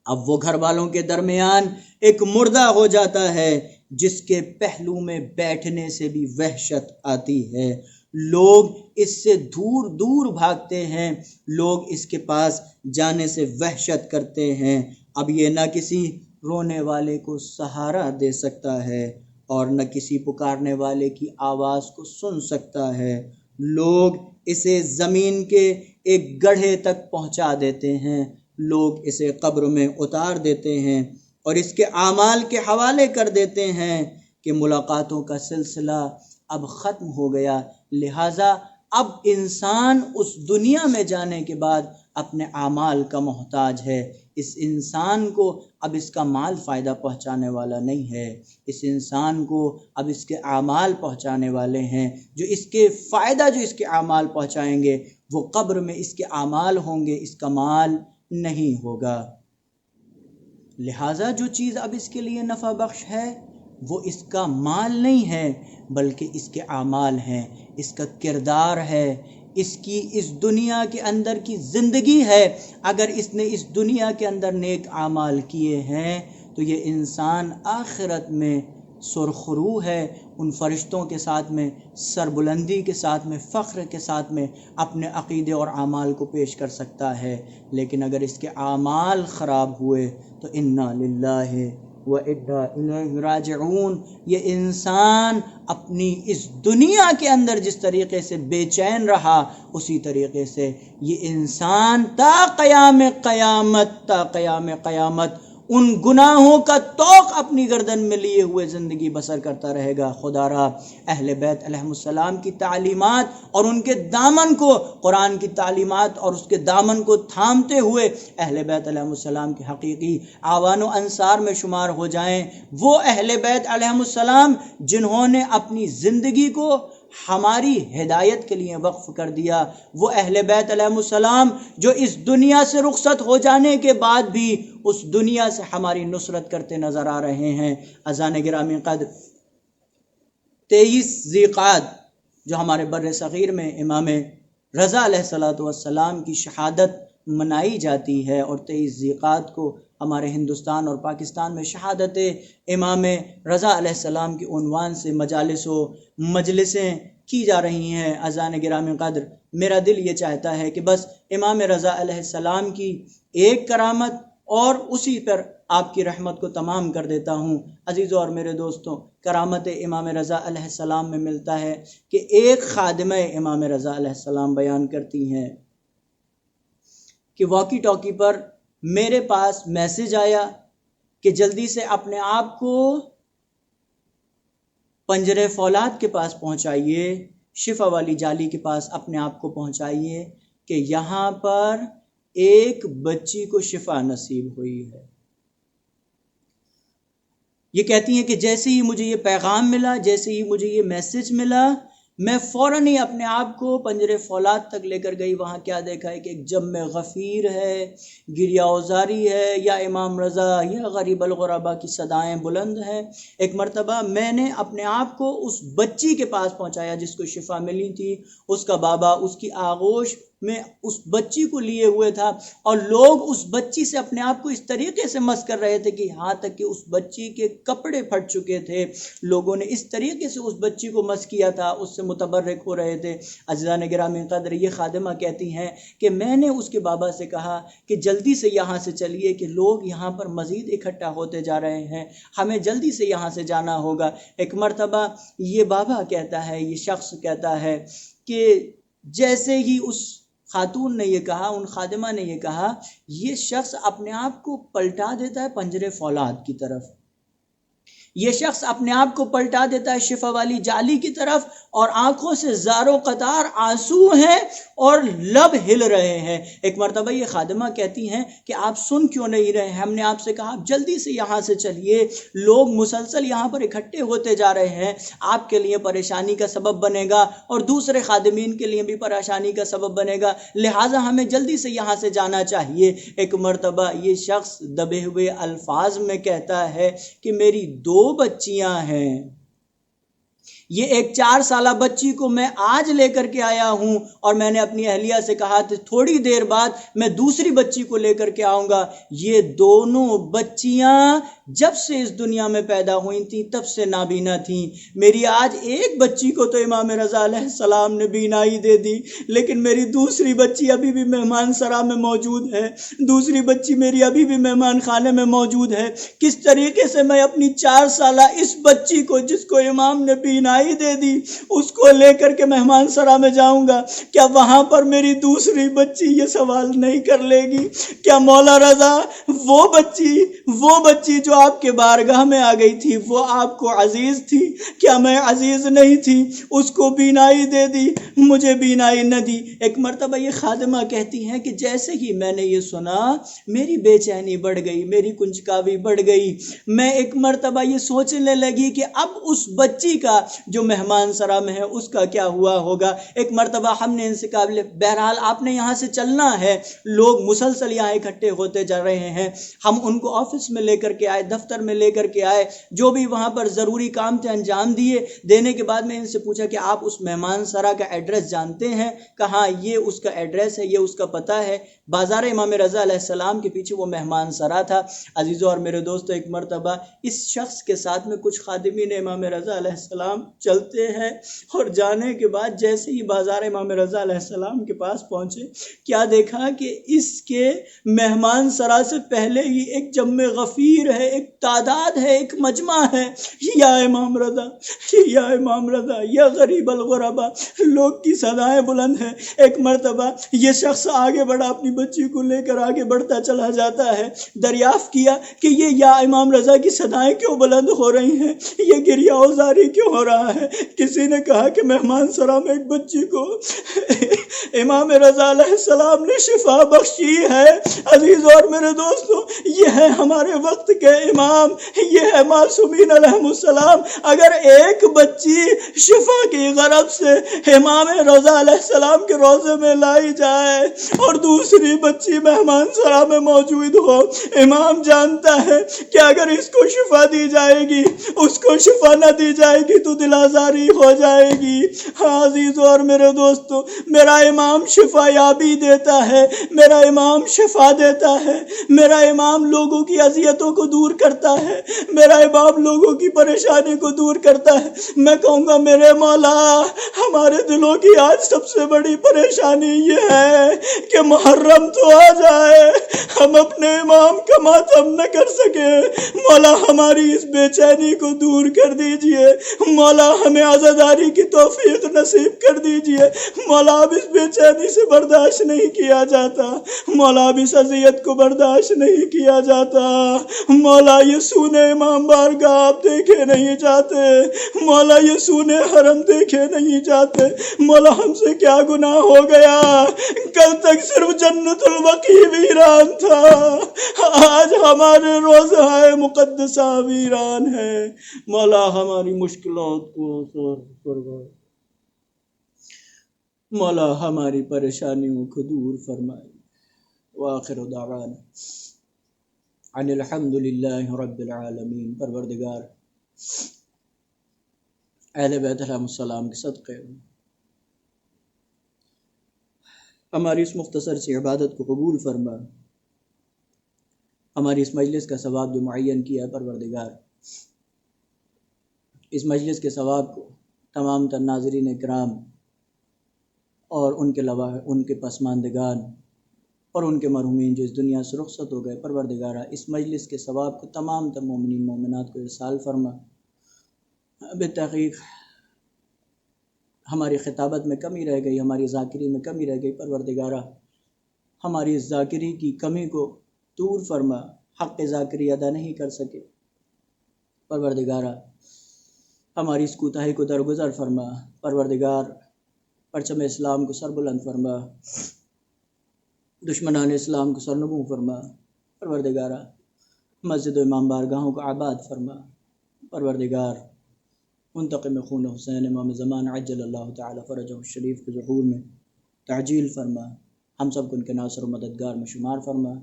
اب وہ گھر والوں کے درمیان ایک مردہ ہو جاتا ہے جس کے پہلو میں بیٹھنے سے بھی وحشت آتی ہے۔ لوگ اس سے دور دور بھاگتے ہیں، لوگ اس کے پاس جانے سے وحشت کرتے ہیں۔ اب یہ نہ کسی رونے والے کو سہارا دے سکتا ہے اور نہ کسی پکارنے والے کی آواز کو سن سکتا ہے۔ لوگ اسے زمین کے ایک گڑھے تک پہنچا دیتے ہیں، لوگ اسے قبر میں اتار دیتے ہیں اور اس کے اعمال کے حوالے کر دیتے ہیں کہ ملاقاتوں کا سلسلہ اب ختم ہو گیا، لہٰذا اب انسان اس دنیا میں جانے کے بعد اپنے اعمال کا محتاج ہے۔ اس انسان کو اب اس کا مال فائدہ پہنچانے والا نہیں ہے، اس انسان کو اب اس کے اعمال پہنچانے والے ہیں۔ جو اس کے فائدہ جو اس کے اعمال پہنچائیں گے وہ قبر میں اس کے اعمال ہوں گے، اس کا مال نہیں ہوگا۔ لہٰذا جو چیز اب اس کے لیے نفع بخش ہے وہ اس کا مال نہیں ہے بلکہ اس کے اعمال ہیں، اس کا کردار ہے، اس کی اس دنیا کے اندر کی زندگی ہے۔ اگر اس نے اس دنیا کے اندر نیک اعمال کیے ہیں تو یہ انسان آخرت میں سرخرو ہے، ان فرشتوں کے ساتھ میں سربلندی کے ساتھ میں فخر کے ساتھ میں اپنے عقیدے اور اعمال کو پیش کر سکتا ہے۔ لیکن اگر اس کے اعمال خراب ہوئے تو انا للہ و انا الیہ راجعون۔ یہ انسان اپنی اس دنیا کے اندر جس طریقے سے بے چین رہا اسی طریقے سے یہ انسان تا قیام قیامت ان گناہوں کا توق اپنی گردن میں لیے ہوئے زندگی بسر کرتا رہے گا۔ خدا را اہل بیت علیہ السلام کی تعلیمات اور ان کے دامن کو، قرآن کی تعلیمات اور اس کے دامن کو تھامتے ہوئے اہل بیت علیہ السلام کے حقیقی اعوان و انصار میں شمار ہو جائیں۔ وہ اہل بیت علیہ السلام جنہوں نے اپنی زندگی کو ہماری ہدایت کے لیے وقف کر دیا، وہ اہل بیت علیہ السلام جو اس دنیا سے رخصت ہو جانے کے بعد بھی اس دنیا سے ہماری نصرت کرتے نظر آ رہے ہیں۔ اذان گرامی قدر 23 ذی القعدہ جو ہمارے بر صغیر میں امام رضا علیہ السلام کی شہادت منائی جاتی ہے اور 23 ذی القعدہ کو ہمارے ہندوستان اور پاکستان میں شہادت امام رضا علیہ السلام کے عنوان سے مجالس و مجلسیں کی جا رہی ہیں۔ اذان گرامی قدر میرا دل یہ چاہتا ہے کہ بس امام رضا علیہ السلام کی ایک کرامت اور اسی پر آپ کی رحمت کو تمام کر دیتا ہوں۔ عزیزوں اور میرے دوستوں، کرامت امام رضا علیہ السلام میں ملتا ہے کہ ایک خادمہ امام رضا علیہ السلام بیان کرتی ہیں کہ واکی ٹاکی پر میرے پاس میسج آیا کہ جلدی سے اپنے آپ کو پنجرے فولاد کے پاس پہنچائیے، شفا والی جالی کے پاس اپنے آپ کو پہنچائیے کہ یہاں پر ایک بچی کو شفا نصیب ہوئی ہے۔ یہ کہتی ہیں کہ جیسے ہی مجھے یہ پیغام ملا، جیسے ہی مجھے یہ میسج ملا، میں فوراً ہی اپنے آپ کو پنجرے فولاد تک لے کر گئی۔ وہاں کیا دیکھا ہے کہ ایک جم غفیر ہے، گریہ اوزاری ہے، یا امام رضا یا غریب الغربا کی صدائیں بلند ہیں۔ ایک مرتبہ میں نے اپنے آپ کو اس بچی کے پاس پہنچایا جس کو شفا ملی تھی، اس کا بابا اس کی آغوش میں اس بچی کو لیے ہوئے تھا، اور لوگ اس بچی سے اپنے آپ کو اس طریقے سے مس کر رہے تھے کہ یہاں تک کہ اس بچی کے کپڑے پھٹ چکے تھے۔ لوگوں نے اس طریقے سے اس بچی کو مس کیا تھا، اس سے متبرک ہو رہے تھے۔ عزیزان گرامی قدر، یہ خادمہ کہتی ہیں کہ میں نے اس کے بابا سے کہا کہ جلدی سے یہاں سے چلیے کہ لوگ یہاں پر مزید اکٹھا ہوتے جا رہے ہیں، ہمیں جلدی سے یہاں سے جانا ہوگا۔ ایک مرتبہ یہ بابا کہتا ہے، یہ شخص کہتا ہے کہ جیسے ہی اس خاتون نے یہ کہا، ان خادمہ نے یہ کہا، یہ شخص اپنے آپ کو پلٹا دیتا ہے پنجرے فولاد کی طرف، یہ شخص اپنے آپ کو پلٹا دیتا ہے شفا والی جالی کی طرف، اور آنکھوں سے زارو قطار آنسو ہیں اور لب ہل رہے ہیں۔ ایک مرتبہ یہ خادمہ کہتی ہیں کہ آپ سن کیوں نہیں رہے ہیں؟ ہم نے آپ سے کہا آپ جلدی سے یہاں سے چلیے، لوگ مسلسل یہاں پر اکٹھے ہوتے جا رہے ہیں، آپ کے لیے پریشانی کا سبب بنے گا اور دوسرے خادمین کے لیے بھی پریشانی کا سبب بنے گا، لہٰذا ہمیں جلدی سے یہاں سے جانا چاہیے۔ ایک مرتبہ یہ شخص دبے ہوئے الفاظ میں کہتا ہے کہ میری 2 بچیاں ہیں، یہ ایک 4 سالہ بچی کو میں آج لے کر کے آیا ہوں، اور میں نے اپنی اہلیہ سے کہا تھا تھوڑی دیر بعد میں دوسری بچی کو لے کر کے آؤں گا۔ یہ دونوں بچیاں جب سے اس دنیا میں پیدا ہوئی تھیں تب سے نابینا تھیں۔ میری آج ایک بچی کو تو امام رضا علیہ السلام نے بینائی دے دی، لیکن میری دوسری بچی ابھی بھی مہمان سرا میں موجود ہے، دوسری بچی میری ابھی بھی مہمان خانے میں موجود ہے۔ کس طریقے سے میں اپنی 4 سالہ اس بچی کو جس کو امام نے بینائی دے دی اس کو لے کر کے مہمان سرا میں جاؤں گا؟ کیا وہاں پر میری دوسری بچی یہ سوال نہیں کر لے گی؟ کیا مولا رضا وہ بچی جو آپ کے بارگاہ میں آ گئی تھی وہ آپ کو عزیز تھی؟ کیا میں عزیز نہیں تھی؟ اس کو بینائی دے دی، مجھے بینائی نہ دی۔ ایک مرتبہ یہ خادمہ کہتی ہیں کہ جیسے ہی میں نے یہ سنا میری بے چینی بڑھ گئی، میری کنجکاوی بڑھ گئی۔ میں ایک مرتبہ یہ سوچنے لگی کہ اب اس بچی کا جو مہمان سرا میں ہے اس کا کیا ہوا ہوگا۔ ایک مرتبہ ہم نے ان سے کہا بہرحال آپ نے یہاں سے چلنا ہے، لوگ مسلسل یہاں اکٹھے ہوتے جا رہے ہیں۔ ہم ان کو آفس میں لے کر کے آئے، دفتر میں لے کر کے آئے، جو بھی وہاں پر ضروری کام تھے انجام دینے کے بعد میں ان سے پوچھا کہ آپ اس مہمان سرا کا ایڈریس جانتے ہیں؟ کہاں یہ اس کا ایڈریس ہے، یہ اس کا پتہ ہے، بازار امام رضا علیہ السلام کے پیچھے وہ مہمان سرا تھا۔ عزیزو اور میرے دوستو، ایک مرتبہ اس شخص کے ساتھ میں کچھ خادمین امام رضا علیہ السلام چلتے ہیں، اور جانے کے بعد جیسے ہی بازار امام رضا علیہ السلام کے پاس پہنچے، کیا دیکھا کہ اس کے مہمان سرا سے پہلے ہی ایک جم غفیر ہے، ایک تعداد ہے، ایک مجمع ہے، یا امام رضا، یا امام رضا، یا غریب الغربا، لوگ کی صدائیں بلند ہیں۔ ایک مرتبہ یہ شخص آگے بڑھا، اپنی بچی کو لے کر آگے بڑھتا چلا جاتا ہے، دریافت کیا کہ یہ یا امام رضا کی صدائیں کیوں بلند ہو رہی ہیں، یہ گریہ اوزاری کیوں ہو رہا ہے؟ کسی نے کہا کہ مہمان سرا میں ایک بچی کو امام رضا علیہ السلام نے شفا بخشی ہے۔ عزیز اور میرے دوستو، یہ ہے ہمارے وقت کے امام، یہ ہے معصومین علیہ السلام۔ اگر ایک بچی شفا کی غرض سے امام رضا علیہ السلام کے روضے میں لائی جائے اور دوسری بچی مہمان سرا میں موجود ہو، امام جانتا ہے کہ اگر اس کو شفا دی جائے گی، اس کو شفا نہ دی جائے گی تو دل آزاری ہو جائے گی۔ ہاں عزیزو اور میرے دوستو، میرا امام شفا یابی دیتا ہے، میرا امام شفا دیتا ہے، میرا امام لوگوں کی اذیتوں کو دور کرتا ہے، میرا امام لوگوں کی پریشانی کو دور کرتا ہے۔ میں کہوں گا میرے مولا، ہمارے دلوں کی آج سب سے بڑی پریشانی یہ ہے کہ محرم تو آ جائے، ہم اپنے امام کا ماتم نہ کر سکے۔ مولا ہماری اس بے چینی کو دور کر دیجئے، مولا ہمیں عزاداری کی توفیق نصیب کر دیجئے۔ مولا اب اس بے چینی سے برداشت نہیں کیا جاتا، مولا اب اس اذیت کو برداشت نہیں کیا جاتا، مولا یہ سونے امام بارگاہ آپ دیکھے نہیں جاتے، مولا یہ سونے حرم دیکھے نہیں جاتے، مولا ہم سے کیا گناہ ہو گیا؟ کل تک صرف جنت البقیع ویران تھا، آج ہمارے روضہ مقدسہ ویران ہے، مولا ہماری مشکلات کو آسان فرمائے، مولا ہماری پریشانیوں کو دور فرمائے۔ وآخر دعوانا ان الحمد للہ رب العالمین۔ پروردگار اہل بیت علیہ السلام کے صدقے ہماری اس مختصر سی عبادت کو قبول فرما، ہماری اس مجلس کا ثواب جو معین کیا ہے پروردگار، اس مجلس کے ثواب کو تمام تر ناظرین کرام اور ان کے پسماندگان اور ان کے مرحومین جو اس دنیا سے رخصت ہو گئے، پروردگارہ اس مجلس کے ثواب کو تمام تر مومنین مومنات کو ارسال فرما۔ بالتحقیق ہماری خطابت میں کمی رہ گئی، ہماری ذاکری میں کمی رہ گئی، پروردگارہ ہماری اس ذاکری کی کمی کو دور فرما، حق ذاکری ادا نہیں کر سکے، پروردگارہ ہماری اس کوتاہی کو درگزر فرما، پروردگار پرچم اسلام کو سر بلند فرما، دشمنان اسلام کو سرنگوں فرما، پروردگارہ مسجد و امام بارگاہوں کو آباد فرما، پروردگار منتقم خون حسین امام زمان عجل اللہ تعالی فرجہ الشریف کے ظہور میں تعجیل فرما، ہم سب کو ان کے ناصر و مددگار میں شمار فرما۔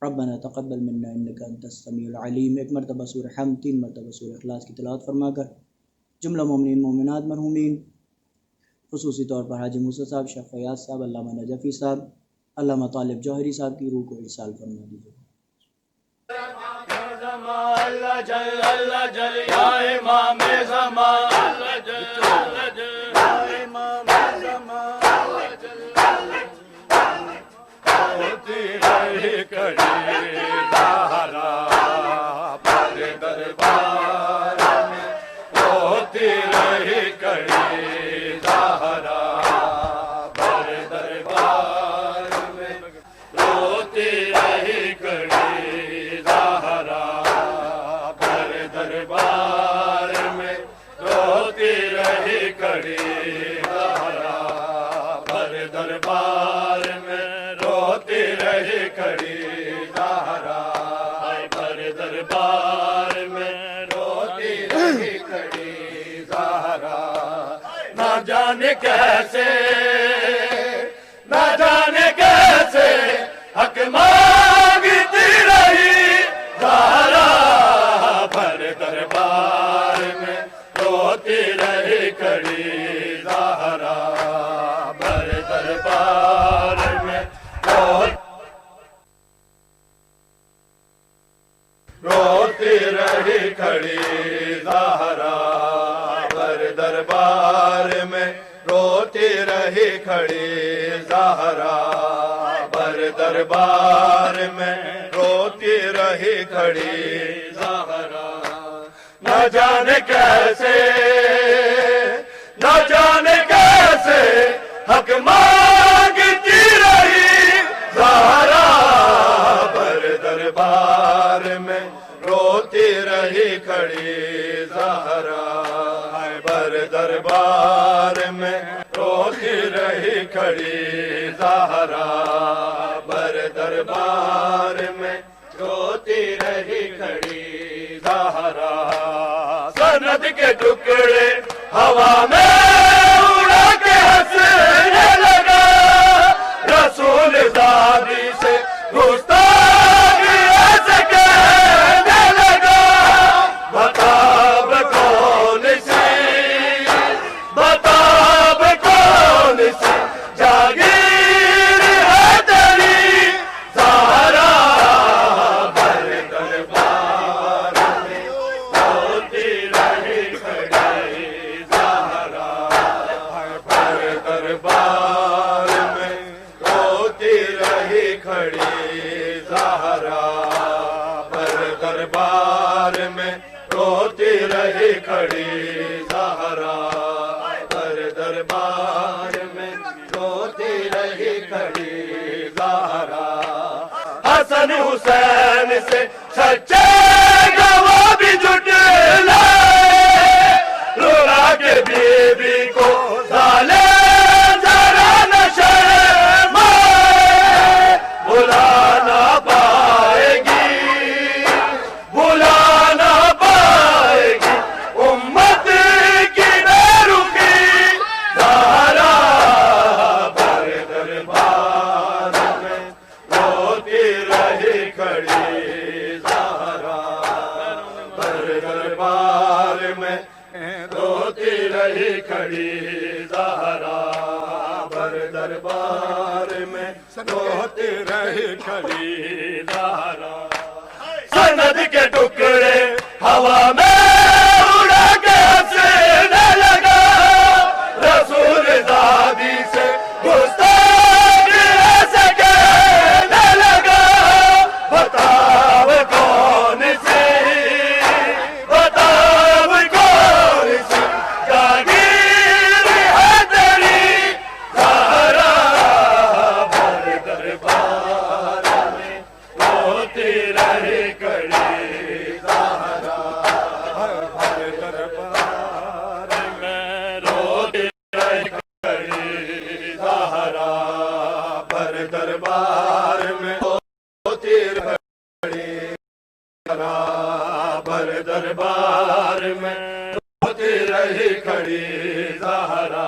ربنا تقبل منا انک انت السمیع العلیم۔ ایک مرتبہ سورہ حمد، 3 مرتبہ سورہ اخلاص کی تلاوت فرما کر جملہ مومنین مومنات مرحومین، خصوصی طور پر حاجی موسیٰ صاحب، شیخ فیاض صاحب، علامہ نجفی صاحب، علامہ طالب جوہری صاحب کی روح کو ارسال فرما دیجیے۔ اللہ جل اللہ جل یا امام زمان، اللہ جل اللہ جل یا امام زمان، اللہ جل اللہ جل ہوتی رہی کڑی زہرا پر دربار میں، ہوتی رہی کڑی زہرا پر دربار میں، ہوتی رہی کڑی زہرا پر دربار میں، روتی رہی کڑی زہرا پر دربار میں، روتی رہی کڑی زہرا پر دربار میں، روتی رہی کڑی زہرا۔ نہ جانے کیسے، نہ جانے کیسے حق مانگتی رہی زہرا پر دربار میں، روتی رہی کڑی زہرا پر دربار میں، روتی رہی کھڑی زہرا پر دربار میں، روتی رہی کھڑی زہرا پر دربار میں، روتی رہی کھڑی زہرا۔ نہ جانے کیسے، نہ جانے کیسے حق مانگتی رہی زہرا پر دربار میں، روتی رہی کھڑی زہرا پر دربار میں، روتی رہی کھڑی زہرا پر دربار میں، روتی رہی کھڑی زہرا۔ سند کے ٹکڑے ہوا میں اڑا کے ہنسنے لگا، رسول زادی سے گستاخی ایسے کہنے لگا، بتا کون سی، بتا کون سی جاگیر ہے تیری زہرا پر دربار میں، روتی رہی کھڑی زہرا پر دربار میں، روتی رہی کھڑی زہرا پر دربار میں، روتی رہی کھڑی زہرا پر دربار میں، روتی حسن حسین سے سچے گواہ بھی جٹ لائے رولا کے بی بی کو ظالم ذرا نہ شرمائے بھلا نہ پائے گی بھلا نہ پائے گی امت کی بے رخی زہرا بر دربار میں روتی رہی کھڑی زہرا بر دربار میں روتی رہی کھڑی زہرا بر دربار میں روتی رہی کھڑی زہرا سند کے ٹکڑے ہوا میں اڑا کے ہنسنے لگا رسول زادی سے گستاخی ایسے کہنے لگا بتاؤ کون سی بتاؤ کون سی جاگیر ہے تیری زہرا بر دربار میں روتی رہی کھڑی زہرا بر دربار میں روتی رہی کھڑی زہرا بر دربار میں روتی رہی زہرا بر دربار میں روتی رہی کھڑی زہرا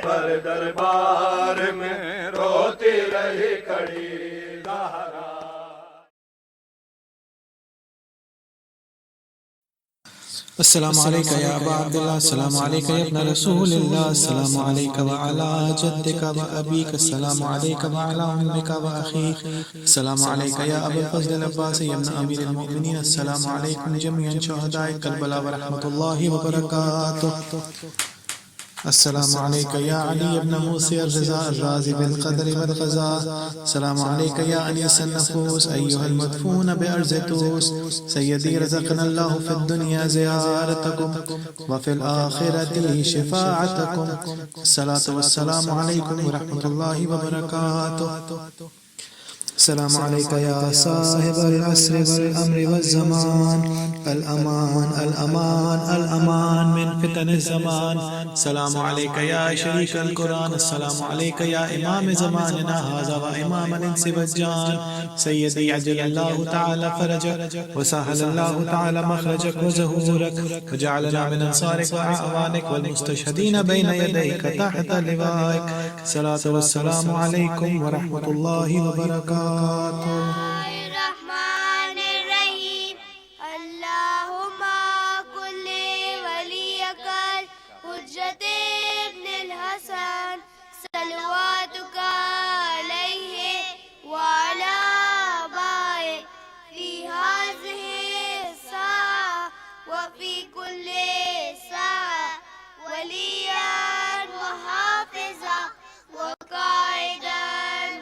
بر دربار میں روتی رہی کھڑی زہرا السلام علیکہ یا ابا عبداللہ السلام علیکہ یا ابن رسول اللہ السلام علیکہ وعلا جدک و ابیک السلام علیکہ وعلا امک و اخیک السلام علیکہ یا ابو الفضل العباسی یا ابن امیر المؤمنین السلام علیکم جميعا شہداء کربلا ورحمۃ اللہ وبرکاتہ السلام علیکہ یا علی ابن موسی الرضا الرازی بالقدر والقضاء السلام علیکہ یا انیس النفوس ایہا المدفون بارض توس سیدی رزقنا اللہ فی الدنیا زیارتکم وفی الآخرت شفاعتکم الصلاة والسلام علیکم ورحمۃ اللہ وبرکاتہ السلام علیکہ یا صاحب العصر والامر والزمان الامان الامان الامان من فتن الزمان السلام علیکہ یا شریک القرآن السلام علیکہ یا امام زماننا هذا و امام الانس والجان سیدی عجل اللہ تعالی فرجک وسهل اللہ تعالی مخرجک وظہورک وجعلنا من انصارک واعوانک والمستشہدین بین یدیک تحت لوائک الصلاة والسلام علیکم ورحمۃ اللہ وبرکاتہ الرحمن الرحیم اللہم کل ولیک حجت ابن الحسن صلواتک علیہ وعلی آبائہ فی هذه الساعة وفی کل ساعة ولیا وحافظا وقائدا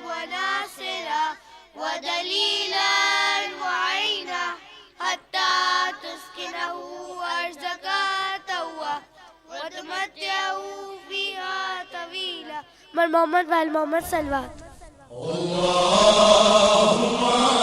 وناصرا ودلیلا وعینا حتی تسکنہ ارضک طوعا وتمتعہ فیہا طویلا من محمد وآل محمد صلوات اللهم